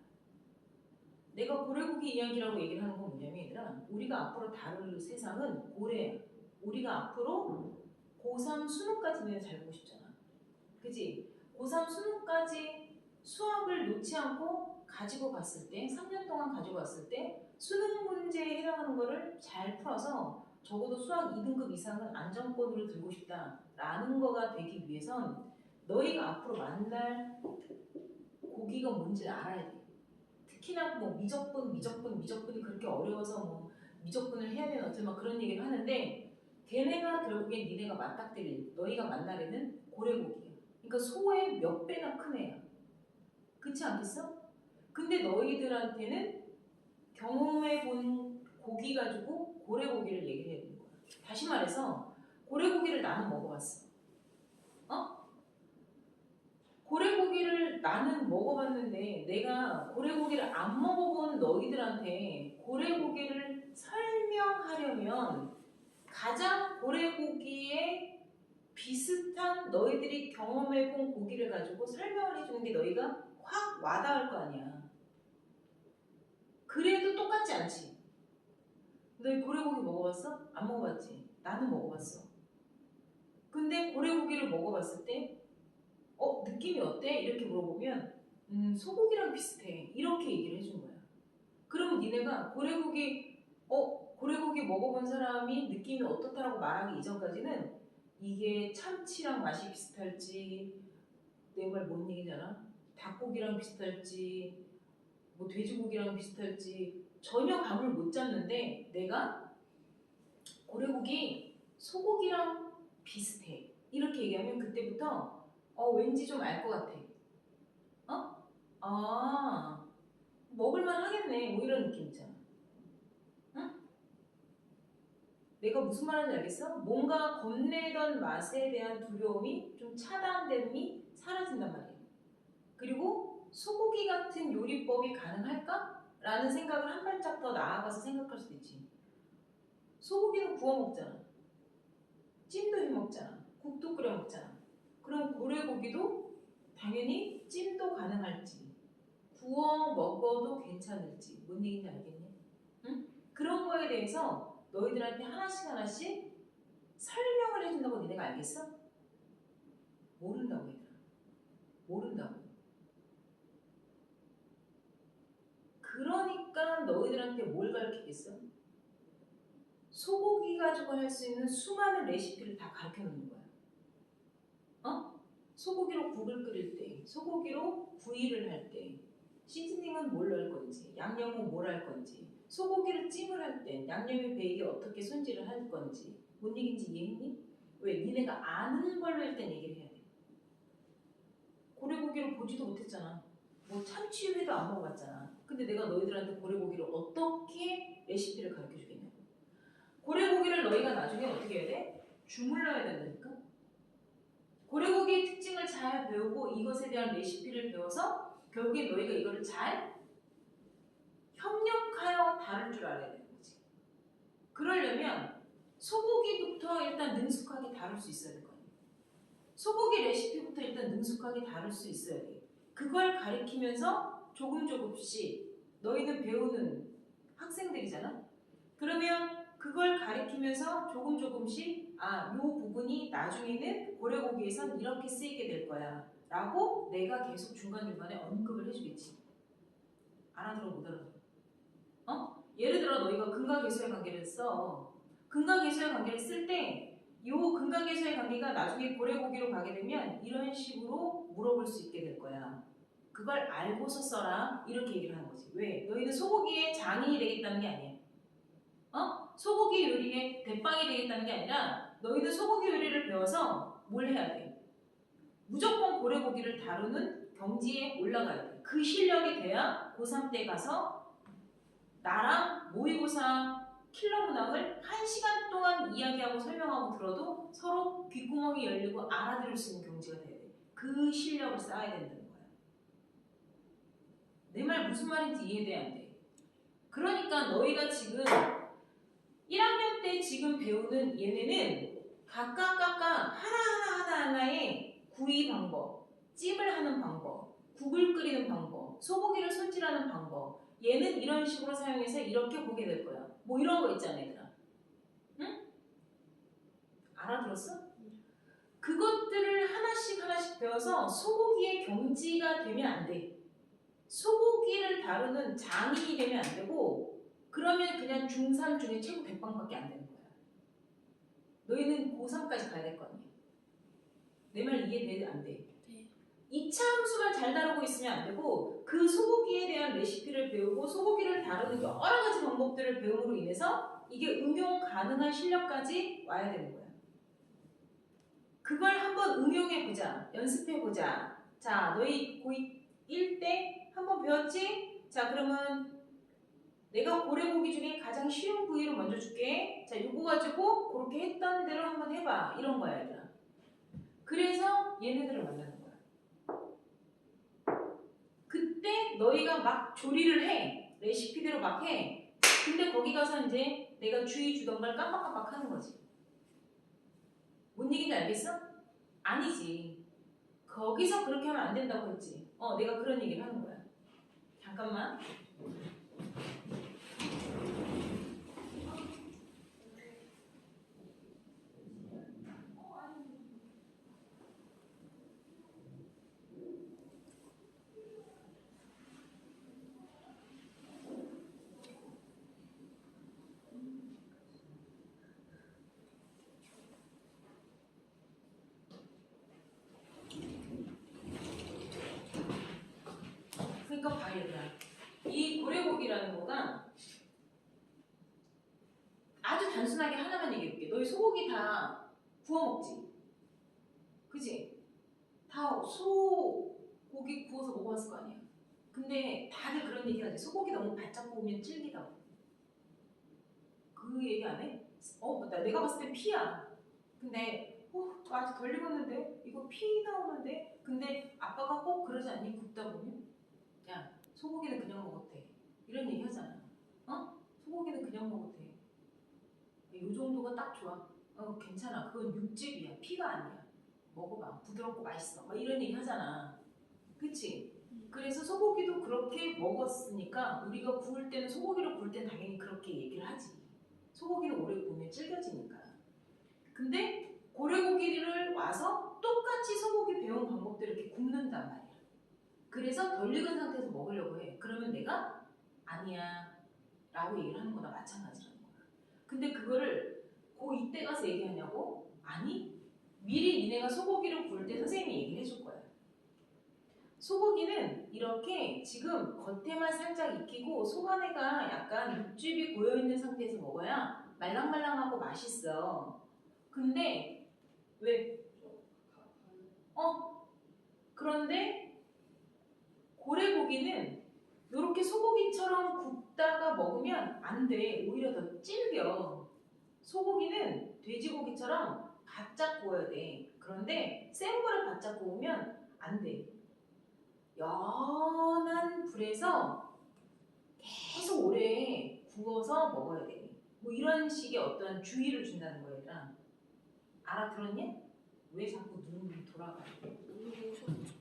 내가 고래고기 이야기라고 얘기를 하는 건 뭐냐면 얘들아, 우리가 앞으로 다룰 세상은 고래야. 우리가 앞으로 고3 수능까지는 잘 보고 싶잖아. 그지? 고3 수능까지 수학을 놓지 않고 가지고 갔을 때 3년 동안 가지고 갔을 때 수능 문제에 해당하는 거를 잘 풀어서 적어도 수학 2등급 이상은 안정권으로 들고 싶다라는 거가 되기 위해선 너희가 앞으로 만날 고기가 뭔지를 알아야 돼. 특히나 뭐 미적분이 그렇게 어려워서 뭐 미적분을 해야 되는 어쩌면 그런 얘기를 하는데 걔네가 결국엔 니네가 맞닥뜨릴 너희가 만날 애는 고래고기야. 그러니까 소의 몇 배나 큰 애야. 그렇지 않겠어? 근데 너희들한테는 경험해본 고기 가지고 고래고기를 얘기를 해야 되는 거야. 다시 말해서 고래고기를 나는 먹어봤어. 고래고기를 나는 먹어봤는데 내가 고래고기를 안 먹어본 너희들한테 고래고기를 설명하려면 가장 고래고기에 비슷한 너희들이 경험해본 고기를 가지고 설명을 해주는 게 너희가 확 와닿을 거 아니야. 그래도 똑같지 않지? 너희 고래고기 먹어봤어? 안 먹어봤지? 나는 먹어봤어. 근데 고래고기를 먹어봤을 때 느낌이 어때? 이렇게 물어보면 소고기랑 비슷해. 이렇게 얘기를 해준 거야. 그러면 니네가 고래고기 먹어본 사람이 느낌이 어떻다라고 말하기 이전까지는 이게 참치랑 맛이 비슷할지, 내 말 뭔 얘기인지 알아? 닭고기랑 비슷할지, 뭐 돼지고기랑 비슷할지 전혀 감을 못 잡는데, 내가 고래고기 소고기랑 비슷해 이렇게 얘기하면 그때부터 왠지 좀 알 것 같아. 어? 아, 먹을만 하겠네 뭐 이런 느낌 있잖아. 응? 내가 무슨 말하는지 알겠어? 뭔가 겁내던 맛에 대한 두려움이 좀 차단됨이 사라진단 말이야. 그리고 소고기 같은 요리법이 가능할까? 라는 생각을 한 발짝 더 나아가서 생각할 수도 있지. 소고기는 구워 먹잖아. 찜도 해 먹잖아. 국도 끓여 먹잖아. 그럼 고래고기도 당연히 찜도 가능할지, 구워 먹어도 괜찮을지, 뭔 얘기인지 알겠니? 응? 그런 거에 대해서 너희들한테 하나씩 하나씩 설명을 해준다고 니네가 알겠어? 모른다고 얘들아. 모른다고. 그러니까 너희들한테 뭘 가르치겠어? 소고기 가지고 할 수 있는 수많은 레시피를 다 가르쳐 놓는 거야. 소고기로 국을 끓일 때, 소고기로 구이를 할 때, 시즈닝은 뭘 넣을 건지, 양념은 뭘 할 건지, 소고기를 찜을 할 때 양념의 배이게 어떻게 손질을 할 건지, 뭔 얘기인지 이해했니? 왜? 니네가 아는 걸로 일단 얘기를 해야 돼. 고래고기를 보지도 못했잖아. 뭐 참치회도 안 먹어봤잖아. 근데 내가 너희들한테 고래고기를 어떻게 레시피를 가르쳐 주겠냐고. 고래고기를 너희가 나중에 어떻게 해야 돼? 주물러야 된다니까? 고래고기의 특징을 잘 배우고 이것에 대한 레시피를 배워서 결국엔 너희가 이거를 잘 협력하여 다룰 줄 알아야 되는 거지. 그러려면 소고기부터 일단 능숙하게 다룰 수 있어야 될 거 아니야. 소고기 레시피부터 일단 능숙하게 다룰 수 있어야 돼. 그걸 가리키면서 조금씩 너희는 배우는 학생들이잖아. 그러면 그걸 가리키면서 조금씩 요 부분이 나중에는 고래고기에선 이렇게 쓰이게 될 거야 라고 내가 계속 중간중간에 언급을 해주겠지. 알아들어 못 알아들어? 예를 들어 너희가 근과계수의 관계를 써. 근과계수의 관계를 쓸 때 이 근과계수의 관계가 나중에 고래고기로 가게 되면 이런 식으로 물어볼 수 있게 될 거야. 그걸 알고서 써라 이렇게 얘기를 하는 거지. 왜? 너희는 소고기의 장인이 되겠다는 게 아니야. 소고기 요리의 대빵이 되겠다는 게 아니라 너희는 소고기 요리를 배워서 뭘 해야 돼? 무조건 고래고기를 다루는 경지에 올라가야 돼. 그 실력이 돼야 고3 때 가서 나랑 모의고사 킬러 문항을 1시간 동안 이야기하고 설명하고 들어도 서로 귓구멍이 열리고 알아들을 수 있는 경지가 돼야 돼. 그 실력을 쌓아야 된다는 거야. 내 말 무슨 말인지 이해돼 안 돼? 그러니까 너희가 지금 1학년 때 지금 배우는 얘네는 각각 하나하나의 구이 방법, 찜을 하는 방법, 국을 끓이는 방법, 소고기를 손질하는 방법, 얘는 이런 식으로 사용해서 이렇게 보게 될 거야. 뭐 이런 거 있잖아 얘들아. 응? 알아들었어? 그것들을 하나씩 배워서 소고기의 경지가 되면 안 돼. 소고기를 다루는 장인이 되면 안 되고, 그러면 그냥 중3 중에 최고 대빵밖에 안 되는 거야. 너희는 고3까지 가야 될 거 아니야. 내 말 이해돼? 안 돼? 네. 2차 함수만 잘 다루고 있으면 안 되고, 그 소고기에 대한 레시피를 배우고 소고기를 다루는 여러 가지 방법들을 배움으로 인해서 이게 응용 가능한 실력까지 와야 되는 거야. 그걸 한번 응용해보자. 연습해보자. 자, 너희 고1 때 한번 배웠지? 자, 그러면 내가 고래고기 중에 가장 쉬운 부위를 먼저 줄게. 자, 요거 가지고 그렇게 했던 대로 한번 해봐. 이런 거야, 얘들아. 그래서 얘네들을 만나는 거야. 그때 너희가 막 조리를 해. 레시피대로 막 해. 근데 거기 가서 이제 내가 주의 주던 걸 깜빡깜빡 하는 거지. 뭔 얘기인지 알겠어? 아니지. 거기서 그렇게 하면 안 된다고 했지. 내가 그런 얘기를 하는 거야. 잠깐만. 그러니까 봐 얘들아. 이 고래고기라는 거가 아주 단순하게 하나만 얘기해볼게. 너희 소고기 다 구워 먹지? 그지? 다 소고기 구워서 먹어봤을 거 아니야. 근데 다들 그런 얘기 하지. 소고기 너무 바짝 구우면 질기다고. 그 얘기 안 해? 내가 봤을 땐 피야. 근데 아직 덜 익었는데? 이거 피 나오는데? 근데 아빠가 꼭 그러지 않니? 굽다 보면? 야, 소고기는 그냥 먹어도 돼. 이런 얘기 하잖아. 소고기는 그냥 먹어도 돼. 이 정도가 딱 좋아. 괜찮아. 그건 육즙이야. 피가 아니야. 먹어봐. 부드럽고 맛있어. 막 이런 얘기 하잖아. 그치? 그래서 소고기도 그렇게 먹었으니까 우리가 구울 때는 소고기를 구울 때는 당연히 그렇게 얘기를 하지. 소고기는 오래 구우면 질겨지니까. 근데 고래고기를 와서 똑같이 소고기 배운 방법대로 이렇게 굽는단 말이야. 그래서 덜 익은 상태에서 먹으려고 해. 그러면 내가 아니야 라고 얘기를 하는 거나 마찬가지라는 거야. 근데 그거를 이때 가서 얘기하냐고? 아니, 미리 니네가 소고기를 구울 때 선생님이 얘기를 해줄 거야. 소고기는 이렇게 지금 겉에만 살짝 익히고 속 안에가 약간 육즙이 고여있는 상태에서 먹어야 말랑말랑하고 맛있어. 근데 왜? 그런데 고래고기는 이렇게 소고기처럼 굽다가 먹으면 안 돼. 오히려 더 질겨. 소고기는 돼지고기처럼 바짝 구워야 돼. 그런데 센 거를 바짝 구우면 안 돼. 연한 불에서 계속 오래 구워서 먹어야 돼. 뭐 이런 식의 어떤 주의를 준다는 거야, 얘들아. 알아들었냐? 왜 자꾸 눈이 돌아가? 누구 오셨는지.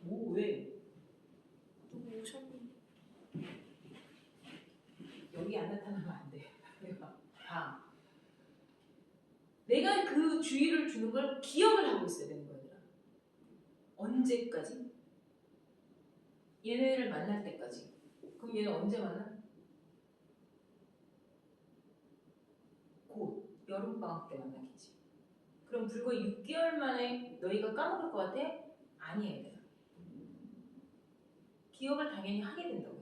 뭐 왜? 누구 오셨는지. 여기 안 나타나면 안 돼. 봐. 내가 그 주의를 주는 걸 기억을 하고 있어야 되는 거야, 얘들아. 언제까지? 얘네를 만날 때까지. 그럼 얘는 언제 만나? 곧 여름방학 때 만나겠지. 그럼 불과 6개월 만에 너희가 까먹을 것 같아? 아니에요, 얘들아. 기억을 당연히 하게 된다고,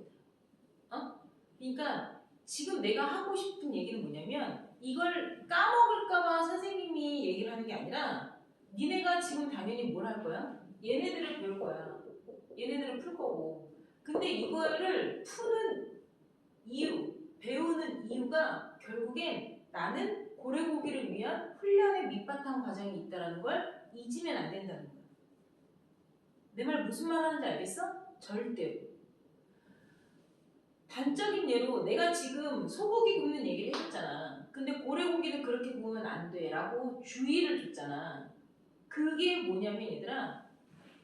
얘들아. 그러니까 지금 내가 하고 싶은 얘기는 뭐냐면 이걸 까먹을까봐 선생님이 얘기를 하는 게 아니라 니네가 지금 당연히 뭘 할 거야? 얘네들을 배울 거야. 얘네들을 풀 거고. 근데 이거를 푸는 이유, 배우는 이유가 결국엔 나는 고래고기를 위한 훈련의 밑바탕 과정이 있다는 걸 잊으면 안 된다는 거야. 내 말 무슨 말 하는지 알겠어? 절대로. 단적인 예로 내가 지금 소고기 굽는 얘기를 해줬잖아. 근데 고래고기는 그렇게 구우면 안 돼 라고 주의를 줬잖아. 그게 뭐냐면 얘들아,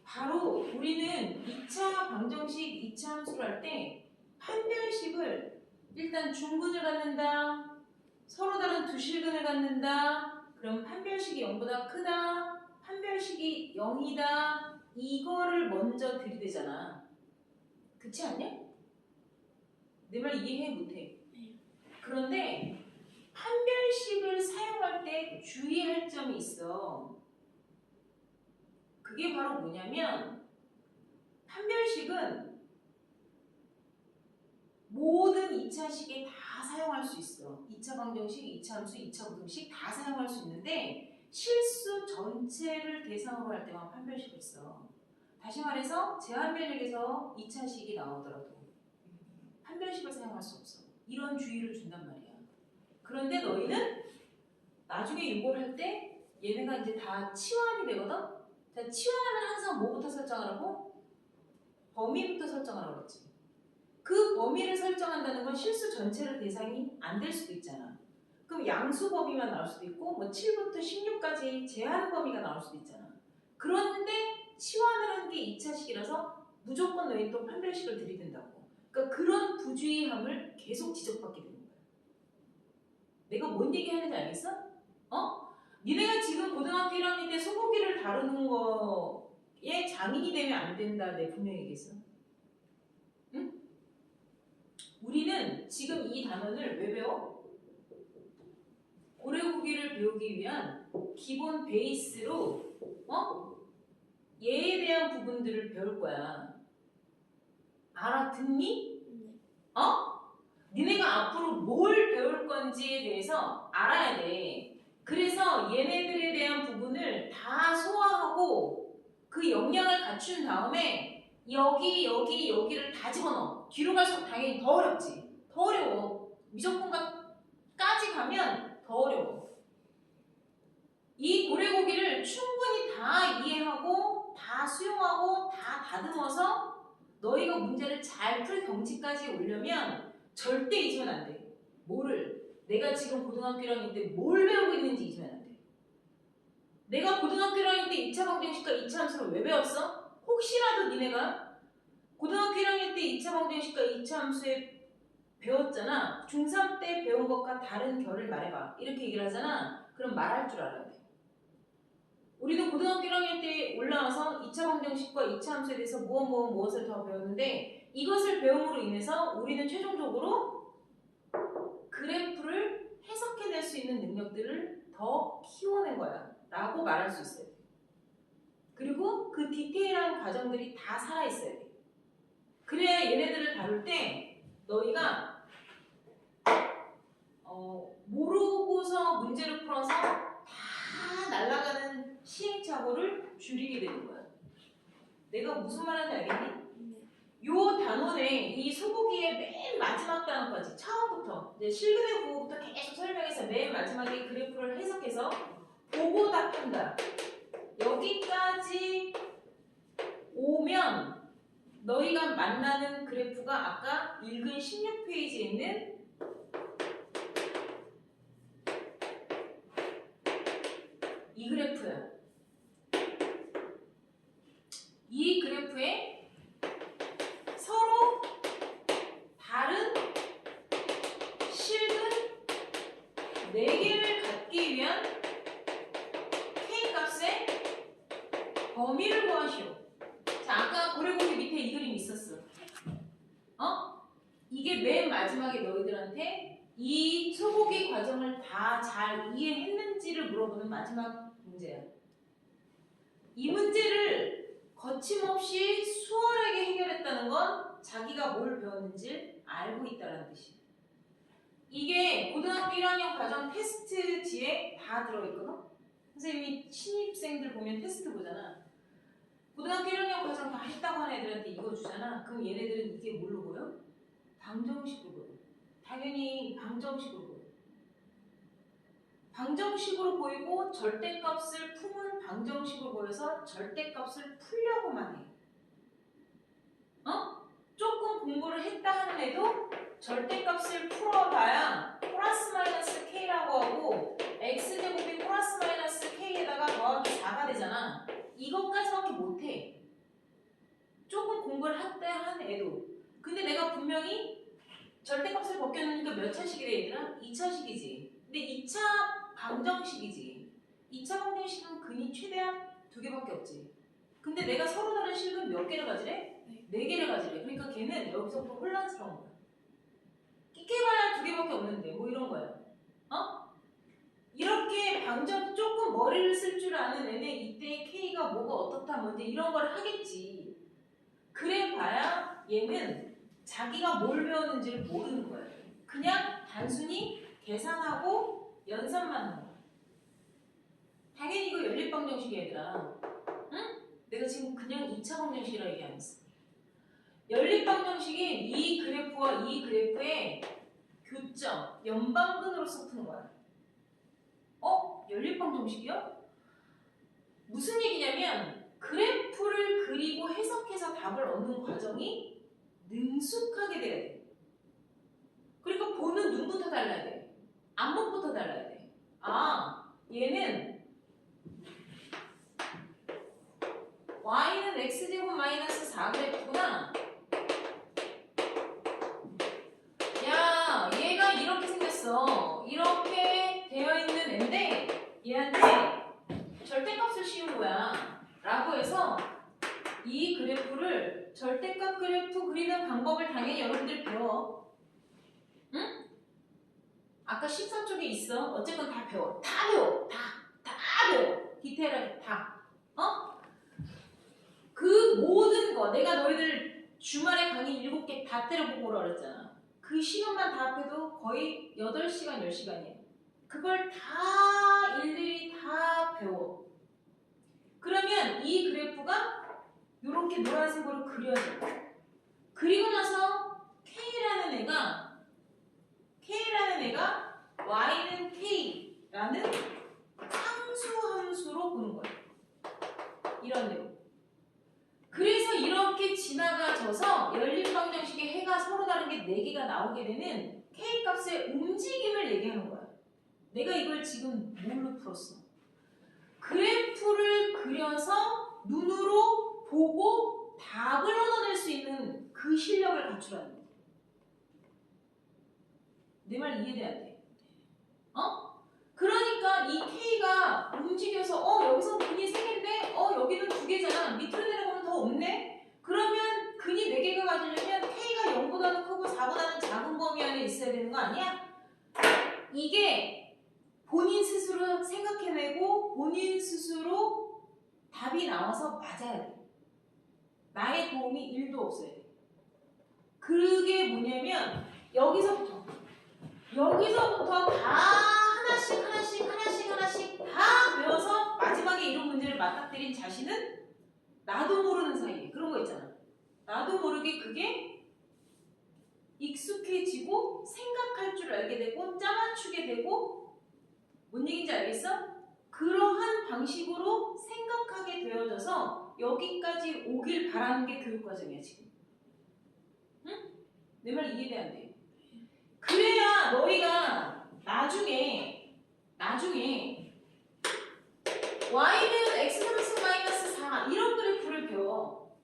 바로 우리는 2차 방정식, 2차 함수를 할 때 판별식을 일단 중근을 갖는다, 서로 다른 두 실근을 갖는다, 그럼 판별식이 0보다 크다, 판별식이 0이다, 이거를 먼저 들이대잖아. 그렇지 않냐? 내 말 이해해 못해? 그런데 판별식을 사용할 때 주의할 점이 있어. 그게 바로 뭐냐면 판별식은 모든 2차식에 다 사용할 수 있어. 2차 방정식, 2차 함수, 2차 부등식 다 사용할 수 있는데 실수 전체를 대상으로 할 때만 판별식을 써. 다시 말해서 제한변력에서 2차식이 나오더라도 판별식을 사용할 수 없어. 이런 주의를 준단 말이야. 그런데 너희는 나중에 이걸 할 때 얘네가 이제 다 치환이 되거든? 자, 치환하면 항상 뭐부터 설정하라고? 범위부터 설정하라고 그랬지. 그 범위를 설정한다는 건 실수 전체를 대상이 안 될 수도 있잖아. 그럼 양수 범위만 나올 수도 있고 뭐 7부터 16까지 제한 범위가 나올 수도 있잖아. 그런데 치환을 한 게 2차식이라서 무조건 너희 또 판별식을 들이댄다고. 그러니까 그런 부주의함을 계속 지적받게 되는 거야. 내가 뭔 얘기하는지 알겠어? 니네가 지금 고등학교 1학년 때 소고기를 다루는 거에 장인이 되면 안 된다. 내가 분명히 얘기했어. 응? 우리는 지금 이 단원을 왜 배워? 고래고기를 배우기 위한 기본 베이스로 얘에 대한 부분들을 배울 거야. 알아듣니? 네. 어? 니네가 앞으로 뭘 배울 건지에 대해서 알아야 돼. 그래서 얘네들에 대한 부분을 다 소화하고 그 역량을 갖춘 다음에 여기를 다 집어넣어. 뒤로 갈수록 당연히 더 어렵지. 더 어려워. 미적분까지 가면 더 어려워. 이 고래고기를 충분히 다 이해하고 다 수용하고 다 다듬어서 너희가 문제를 잘 풀 경지까지 오려면 절대 잊으면 안 돼. 뭐를? 내가 지금 고등학교 1학년 때 뭘 배우고 있는지 잊으면 안 돼. 내가 고등학교 1학년 때 2차 방정식과 2차 함수를 왜 배웠어? 혹시라도 니네가 고등학교 1학년 때 2차 방정식과 2차 함수에 배웠잖아. 중3 때 배운 것과 다른 결을 말해봐. 이렇게 얘기를 하잖아. 그럼 말할 줄 알아야 돼. 우리도 고등학교 1학년 때 올라와서 2차 방정식과 2차 함수에 대해서 무엇을 더 배웠는데 이것을 배움으로 인해서 우리는 최종적으로 그래프를 해석해낼 수 있는 능력들을 더 키워낸 거야 라고 말할 수 있어요. 그리고 그 디테일한 과정들이 다 살아있어야 돼. 그래야 얘네들을 다룰 때 너희가 모르고서 문제를 풀어서 다 날아가는 시행착오를 줄이게 되는 거야. 내가 무슨 말하는지 알겠니? 네. 요 단원의 이 소고기의 맨 마지막 단원까지 처음부터 이제 실근의 구호부터 계속 설명해서 맨 마지막에 그래프를 해석해서 보고 답한다. 여기까지 오면 너희가 만나는 그래프가 아까 읽은 16페이지에 있는 이 그래프야. 이 그래프에 서로 다른 실근 4개를 갖기 위한 K값의 범위를 구하시오. 자, 아까 고래고기 밑에 이 그림 있었어. 이게 맨 마지막에 너희들한테 이 소고기 과정을 다 잘 이해했는지를 물어보는 마지막 문제야. 이 문제를 거침없이 수월하게 해결했다는 건 자기가 뭘 배웠는지 알고 있다는 뜻이야. 이게 고등학교 1학년 과정 테스트지에 다 들어있거든? 선생님이 신입생들 보면 테스트 보잖아. 고등학교 1학년 과정 다 했다고 하는 애들한테 이거 주잖아. 그럼 얘네들은 이게 뭘로 보여? 방정식으로 보여. 당연히 방정식으로 보여. 방정식으로 보이고 절대값을 품은 방정식으로 보여서 절대값을 풀려고만 해. 조금 공부를 했다 하는 애도 절대값을 풀어봐야 플러스 마이너스 k라고 하고 x제곱이 플러스 마이너스 k에다가 더하기 4가 되잖아. 이것까지밖에 못해. 조금 공부를 했다 하는 애도. 근데 내가 분명히 절대값을 벗겨놓으니까 몇 차식이래 얘들아? 2차식이지. 근데 2차 방정식이지. 2차 방정식은 근이 최대한 2개밖에 없지. 근데 내가 서로 다른 식은 몇 개를 가지래? 4개를 가지래. 그러니까 걔는 여기서부터 혼란스러운 거야. 끼케봐야 2개밖에 없는데 뭐 이런 거야. 이렇게 방정 조금 머리를 쓸 줄 아는 애는 이때 K가 뭐가 어떻다 뭐 이제 이런 걸 하겠지. 그래 봐야 얘는 자기가 뭘 배웠는지를 모르는 거야. 그냥 단순히 계산하고 연산만 하는 거야. 당연히 이거 연립방정식이야 얘들아. 응? 내가 지금 그냥 2차 방정식이라 얘기 안 했어. 연립방정식인 이 그래프와 이 그래프의 교점, 연방근으로서 푸는 거야. 연립방정식이요? 무슨 얘기냐면 그래프를 그리고 해석해서 답을 얻는 과정이 능숙하게 돼야 돼. 그러니까 보는 눈부터 달라야 돼. 안목부터 달라야 돼. 얘는 y는 x제곱 마이너스 4그래프구나. 야, 얘가 이렇게 생겼어. 이렇게 되어 있는 애인데 얘한테 절대값을 씌운 거야. 라고 해서 이 그래프를 절대값 그래프 그리는 방법을 당연히 여러분들이 배워. 응? 아까 13쪽에 있어. 어쨌건 다 배워. 다 배워. 다 배워. 디테일하게 다. 그 모든 거 내가 너희들 주말에 강의 7개 다 때려보고 오라 그랬잖아. 그 시간만 다 합해도 거의 8시간, 10시간이에요. 그걸 다 일일이 다 배워. 그러면 이 그래프가 이렇게 노란색으로 그려져. 그리고 나서 K라는 애가 Y는 K라는 상수 함수로 보는 거예요. 이런 내용. 그래서 이렇게 지나가져서 연립방정식의 해가 서로 다른 게 4개가 나오게 되는 K값의 움직임을 얘기하는 거야. 내가 이걸 지금 뭘로 풀었어? 그래프를 그려서 눈으로 보고 답을 얻어낼 수 있는 그 실력을 갖추라는 거야. 내 말 이해돼 안 돼? 그러니까 이 K가 움직여서 여기서 근이 3개인데 여기는 2개잖아. 밑으로 내려가면 더 없네? 그러면 근이 4개가 가지려면 K가 0보다는 크고 4보다는 작은 범위 안에 있어야 되는 거 아니야? 이게 본인 스스로 생각해내고 본인 스스로 답이 나와서 맞아야 돼. 나의 도움이 1도 없어야 돼. 그게 뭐냐면 여기서부터 다 하나씩 다 배워서 마지막에 이런 문제를 맞닥뜨린 자신은 나도 모르는 사이에 그런 거 있잖아. 나도 모르게 그게 익숙해지고 생각할 줄 알게 되고 짜맞추게 되고 뭔 얘기인지 알겠어? 그러한 방식으로 생각하게 되어져서 여기까지 오길 바라는 게 교육과정이야 지금. 응? 내 말 이해돼 안 돼? 그래야 너희가 나중에 y는 x-4 이런 그래프를 배워.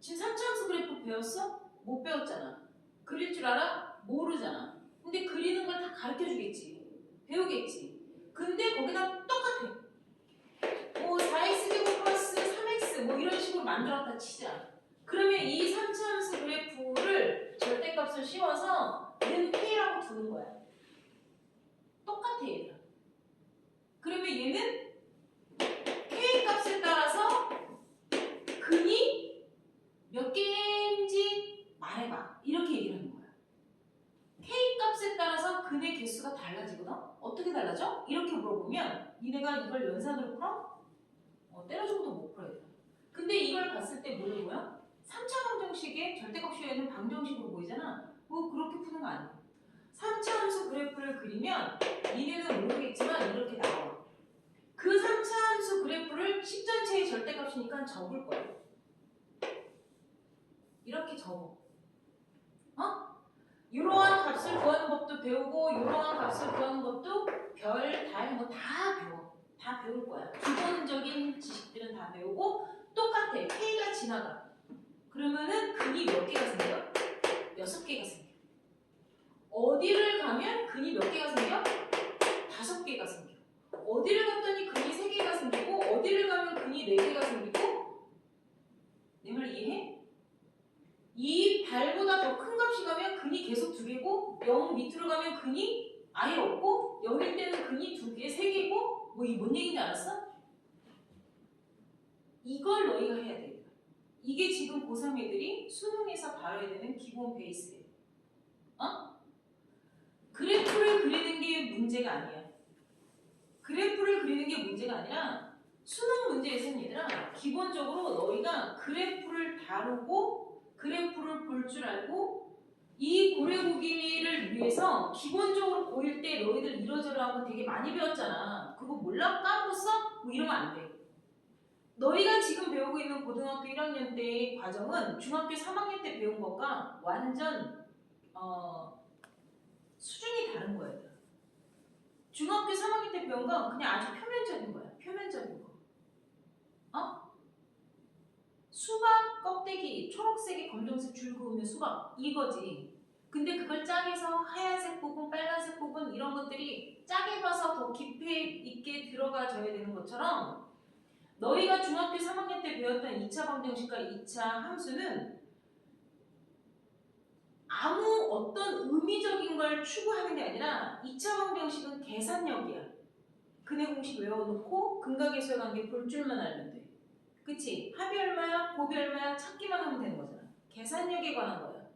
지금 3차함수 그래프 배웠어? 못 배웠잖아. 그릴 줄 알아? 모르잖아. 근데 그리는 걸 다 가르쳐주겠지. 배우겠지. 근데 거기다 똑같아. 4x제곱 플러스 3x 이런 식으로 만들었다 치자. 그러면 이 3차함수 그래프를 절대값을 씌워서 얘는 K라고 두는 거야. 똑같아 얘들아. 그러면 얘는 K값에 따라서 근이 몇 개인지 말해봐. 이렇게 얘기를 하는 거야. K값에 따라서 근의 개수가 달라지거든? 어떻게 달라져? 이렇게 물어보면 니네가 이걸 연산으로 풀어? 때려주고도 못 풀어야 돼. 근데 이걸 봤을 때 뭐로 보여? 3차 방정식의 절대값 시에는 방정식으로 보이잖아. 그렇게 푸는 거 아니야. 3차 함수 그래프를 그리면 니네는 모르겠지만 이렇게 나와. 그 3차 함수 그래프를 식전체의 절대값이니까 적을 거야. 이렇게 적어. 이러한 값을 구하는 법도 배우고 이러한 값을 구하는 것도 별, 달 다 배워. 다 배울 거야. 기본적인 지식들은 다 배우고 똑같아. K가 지나가. 그러면은 근이 몇 개가 생겨? 6개가 생겨. 어디를 가면 근이 몇 개가 생겨? 5개가 생겨. 어디를 갔더니 근이 3개가 생기고 어디를 가면 근이 4개가 생기고 내 말 이해해? 이 달보다 더 큰 값이 가면 근이 계속 2개고 0 밑으로 가면 근이 아예 없고 0일 때는 근이 2개, 3개고 이 뭔 얘기인지 알았어? 이걸 너희가 해야 돼. 이게 지금 고3 애들이 수능에서 다뤄야 되는 기본 베이스예요. 그래프를 그리는 게 문제가 아니야. 그래프를 그리는 게 문제가 아니라 수능 문제에서는 얘들아 기본적으로 너희가 그래프를 다루고 그래프를 볼 줄 알고 이 고래고기를 위해서 기본적으로 보일 때 너희들 이러저러한 거 되게 많이 배웠잖아. 그거 몰라? 까먹었어? 이러면 안 돼. 너희가 지금 배우고 있는 고등학교 1학년 때의 과정은 중학교 3학년 때 배운 것과 완전 수준이 다른 거야. 중학교 3학년 때 배운 건 그냥 아주 표면적인 거야. 표면적인 거. 수박 껍데기 초록색에 검정색 줄 그으면 수박 이거지. 근데 그걸 짜게서 하얀색 부분, 빨간색 부분 이런 것들이 짜게 봐서 더 깊이 있게 들어가줘야 되는 것처럼 너희가 중학교 3학년 때 배웠던 2차 방정식과 2차 함수는 아무 어떤 의미적인 걸 추구하는 게 아니라 2차 방정식은 계산력이야. 근의 공식 외워놓고 근각계수의 관계 볼 줄만 알면 돼. 그치? 합이 얼마야? 곱이 얼마야? 찾기만 하면 되는 거잖아. 계산력에 관한 거야.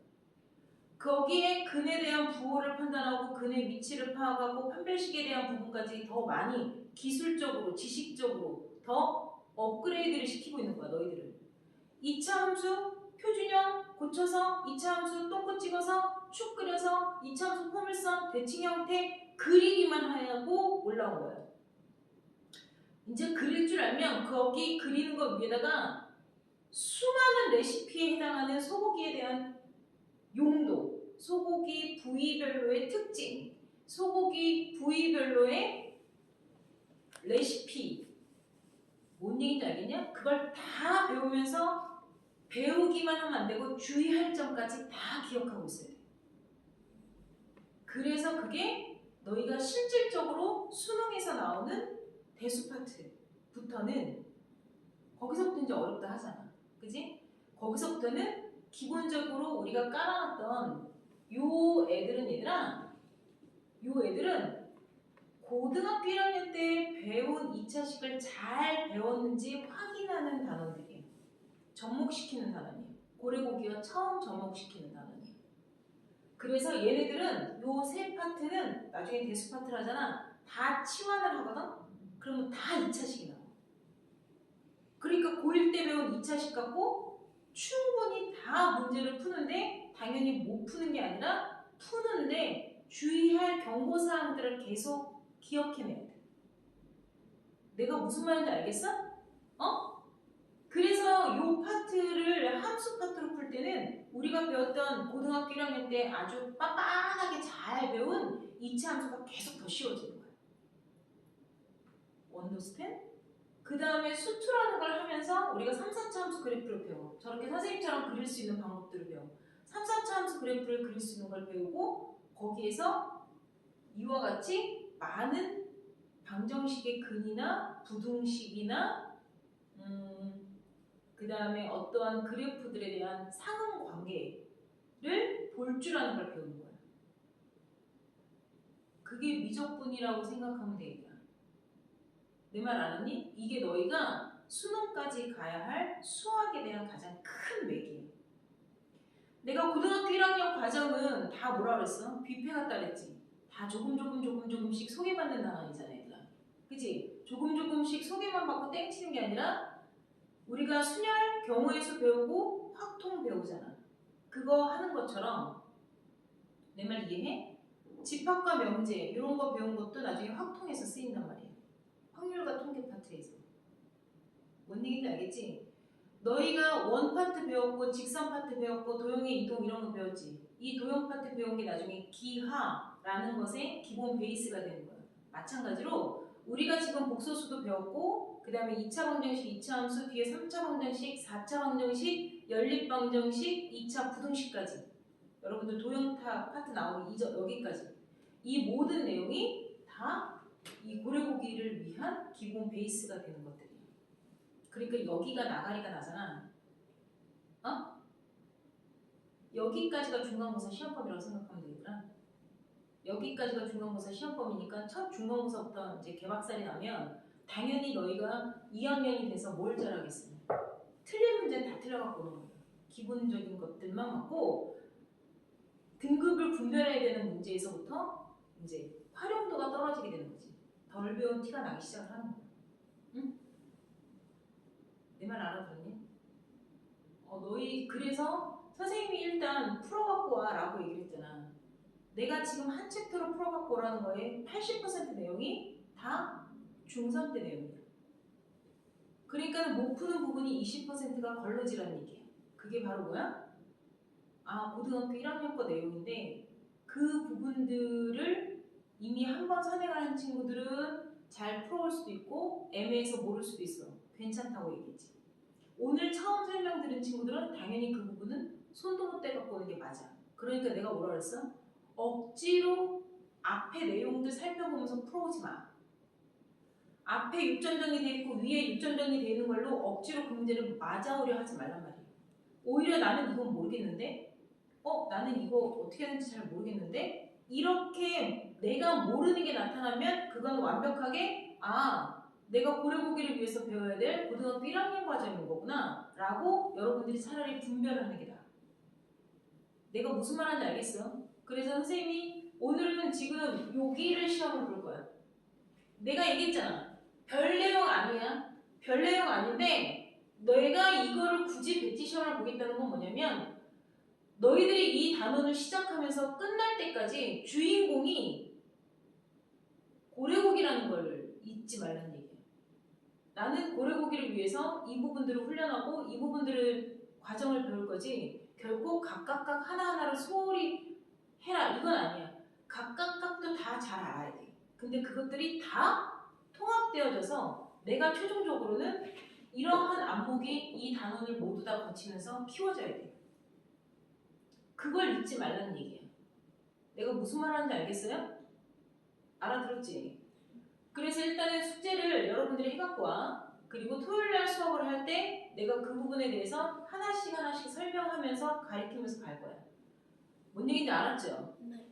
거기에 근에 대한 부호를 판단하고 근의 위치를 파악하고 판별식에 대한 부분까지 더 많이 기술적으로, 지식적으로 더 업그레이드를 시키고 있는 거야, 너희들은. 2차 함수, 표준형 고쳐서 2차 함수 똥꼬 찍어서 축 그려서 2차 함수 포물선, 대칭 형태 그리기만 하고 올라온 거야. 이제 그릴 줄 알면 거기 그리는 거 위에다가 수많은 레시피에 해당하는 소고기에 대한 용도, 소고기 부위별로의 특징, 소고기 부위별로의 레시피, 뭔 얘기인지 알겠냐? 그걸 다 배우면서 배우기만 하면 안 되고 주의할 점까지 다 기억하고 있어야 돼. 그래서 그게 너희가 실질적으로 수능에서 나오는 대수 파트부터는 거기서부터 이제 어렵다 하잖아. 그지? 거기서부터는 기본적으로 우리가 깔아놨던 요 애들은 고등학교 1학년 때 배운 2차식을 잘 배웠는지 확인하는 단원들이에요. 접목시키는 단원이에요. 고래고기가 처음 접목시키는 단원이에요. 그래서 얘네들은 요 세 파트는 나중에 대수 파트를 하잖아. 다 치환을 하거든? 그러면 다 2차식이 나와. 그러니까 고1 때 배운 2차식 갖고 충분히 다 문제를 푸는데 당연히 못 푸는 게 아니라 푸는데 주의할 경고사항들을 계속 기억해내야 돼. 내가 무슨 말인지 알겠어? 어? 그래서 요 파트를 함수 파트로 풀 때는 우리가 배웠던 고등학교 1학년 때 아주 빤빤하게 잘 배운 2차 함수가 계속 더 쉬워지는 거야. 언더스탠? 그 다음에 수투라는 걸 하면서 우리가 3, 4차 함수 그래프를 배워. 저렇게 선생님처럼 그릴 수 있는 방법들을 배워. 3, 4차 함수 그래프를 그릴 수 있는 걸 배우고 거기에서 이와 같이 많은 방정식의 근이나 부등식이나 그 다음에 어떠한 그래프들에 대한 상응관계를 볼 줄 아는 걸 배우는 거야. 그게 미적분이라고 생각하면 되겠다. 내 말 아느니? 이게 너희가 수능까지 가야 할 수학에 대한 가장 큰 맥이에요. 내가 고등학교 1학년 과정은 다 뭐라 그랬어? 뷔페 같다 그랬지. 다 조금씩 소개받는 단원이잖아, 얘들아. 그치? 조금씩 소개만 받고 땡치는 게 아니라 우리가 순열, 경우의 수 배우고 확통 배우잖아. 그거 하는 것처럼 내 말 이해해? 집합과 명제 이런 거 배운 것도 나중에 확통에서 쓰인단 말이야. 확률과 통계 파트에서. 뭔 얘기인지 알겠지? 너희가 원 파트 배웠고 직선 파트 배웠고 도형의 이동 이런 거 배웠지? 이 도형 파트 배운 게 나중에 기하라는 것의 기본 베이스가 되는 거야. 마찬가지로 우리가 지금 복소수도 배웠고 그 다음에 2차 방정식, 2차 함수, 뒤에 3차 방정식, 4차 방정식, 연립 방정식, 2차 부등식까지 여러분들 도형타 파트 나오기 여기까지 이 모든 내용이 다 이 고래고기를 위한 기본 베이스가 되는 것들이에요. 그러니까 여기가 나가리가 나잖아. 어? 여기까지가 중간고사 시험범위라고 생각하면 되겠구나. 여기까지가 중간고사 시험범위니까 첫 중간고사부터 이제 개박살이 나면 당연히 너희가 2학년이 돼서 뭘 잘하겠어. 틀린 문제는 다 틀려갖고 오는 거예요. 기본적인 것들만 맞고 등급을 분별해야 되는 문제에서부터 이제 활용도가 떨어지게 되는 거지. 덜 배운 티가 나기 시작을 하는 거야. 응? 내 말 알아들었니? 너희 그래서 선생님이 일단 풀어갖고 와라고 얘기를 했잖아. 내가 지금 한 챕터로 풀어갖고 오라는 거에 80% 내용이 다 중3 때 내용이야. 그러니까 못 푸는 부분이 20%가 걸러지라는 얘기야. 그게 바로 뭐야? 고등학교 1학년 거 내용인데 그 부분들을 이미 한 번 선행을 한 친구들은 잘 풀어올 수도 있고 애매해서 모를 수도 있어. 괜찮다고 얘기했지. 오늘 처음 설명 들은 친구들은 당연히 그 부분은 손도 못 대갖고 오는 게 맞아. 그러니까 내가 뭐라 그랬어? 억지로 앞에 내용들 살펴보면서 풀어오지 마. 앞에 육전정리 돼 있고 위에 육전정리 돼 있는 걸로 억지로 그 문제를 맞아오려 하지 말란 말이야. 오히려 나는 이건 모르겠는데 나는 이거 어떻게 하는지 잘 모르겠는데 이렇게 내가 모르는 게 나타나면 그건 완벽하게 내가 고래고기를 위해서 배워야 될 고등학교 1학년 과정인 거구나 라고 여러분들이 차라리 분별을 하는 게 나아. 내가 무슨 말 하는지 알겠어? 그래서 선생님이 오늘은 지금 여기를 시험을 볼 거야. 내가 얘기했잖아. 별 내용 아니야. 별 내용 아닌데 내가 이거를 굳이 배티 시험을 보겠다는 건 뭐냐면 너희들이 이 단원을 시작하면서 끝날 때까지 주인공이 고래고기라는 걸 잊지 말라는 얘기야. 나는 고래고기를 위해서 이 부분들을 훈련하고 이 부분들을 과정을 배울 거지 결국 각각각 하나하나를 소홀히 해라 이건 아니야. 각각각도 다 잘 알아야 돼. 근데 그것들이 다 통합되어져서 내가 최종적으로는 이러한 안목이 이 단원을 모두 다 거치면서 키워져야 돼. 그걸 잊지 말라는 얘기야. 내가 무슨 말 하는지 알겠어요? 알아들었지? 그래서 일단은 숙제를 여러분들이 해갖고 와. 그리고 토요일날 수업을 할 때 내가 그 부분에 대해서 하나씩 하나씩 설명하면서 가르치면서 갈 거야. 뭔 얘기인지 알았죠? 네.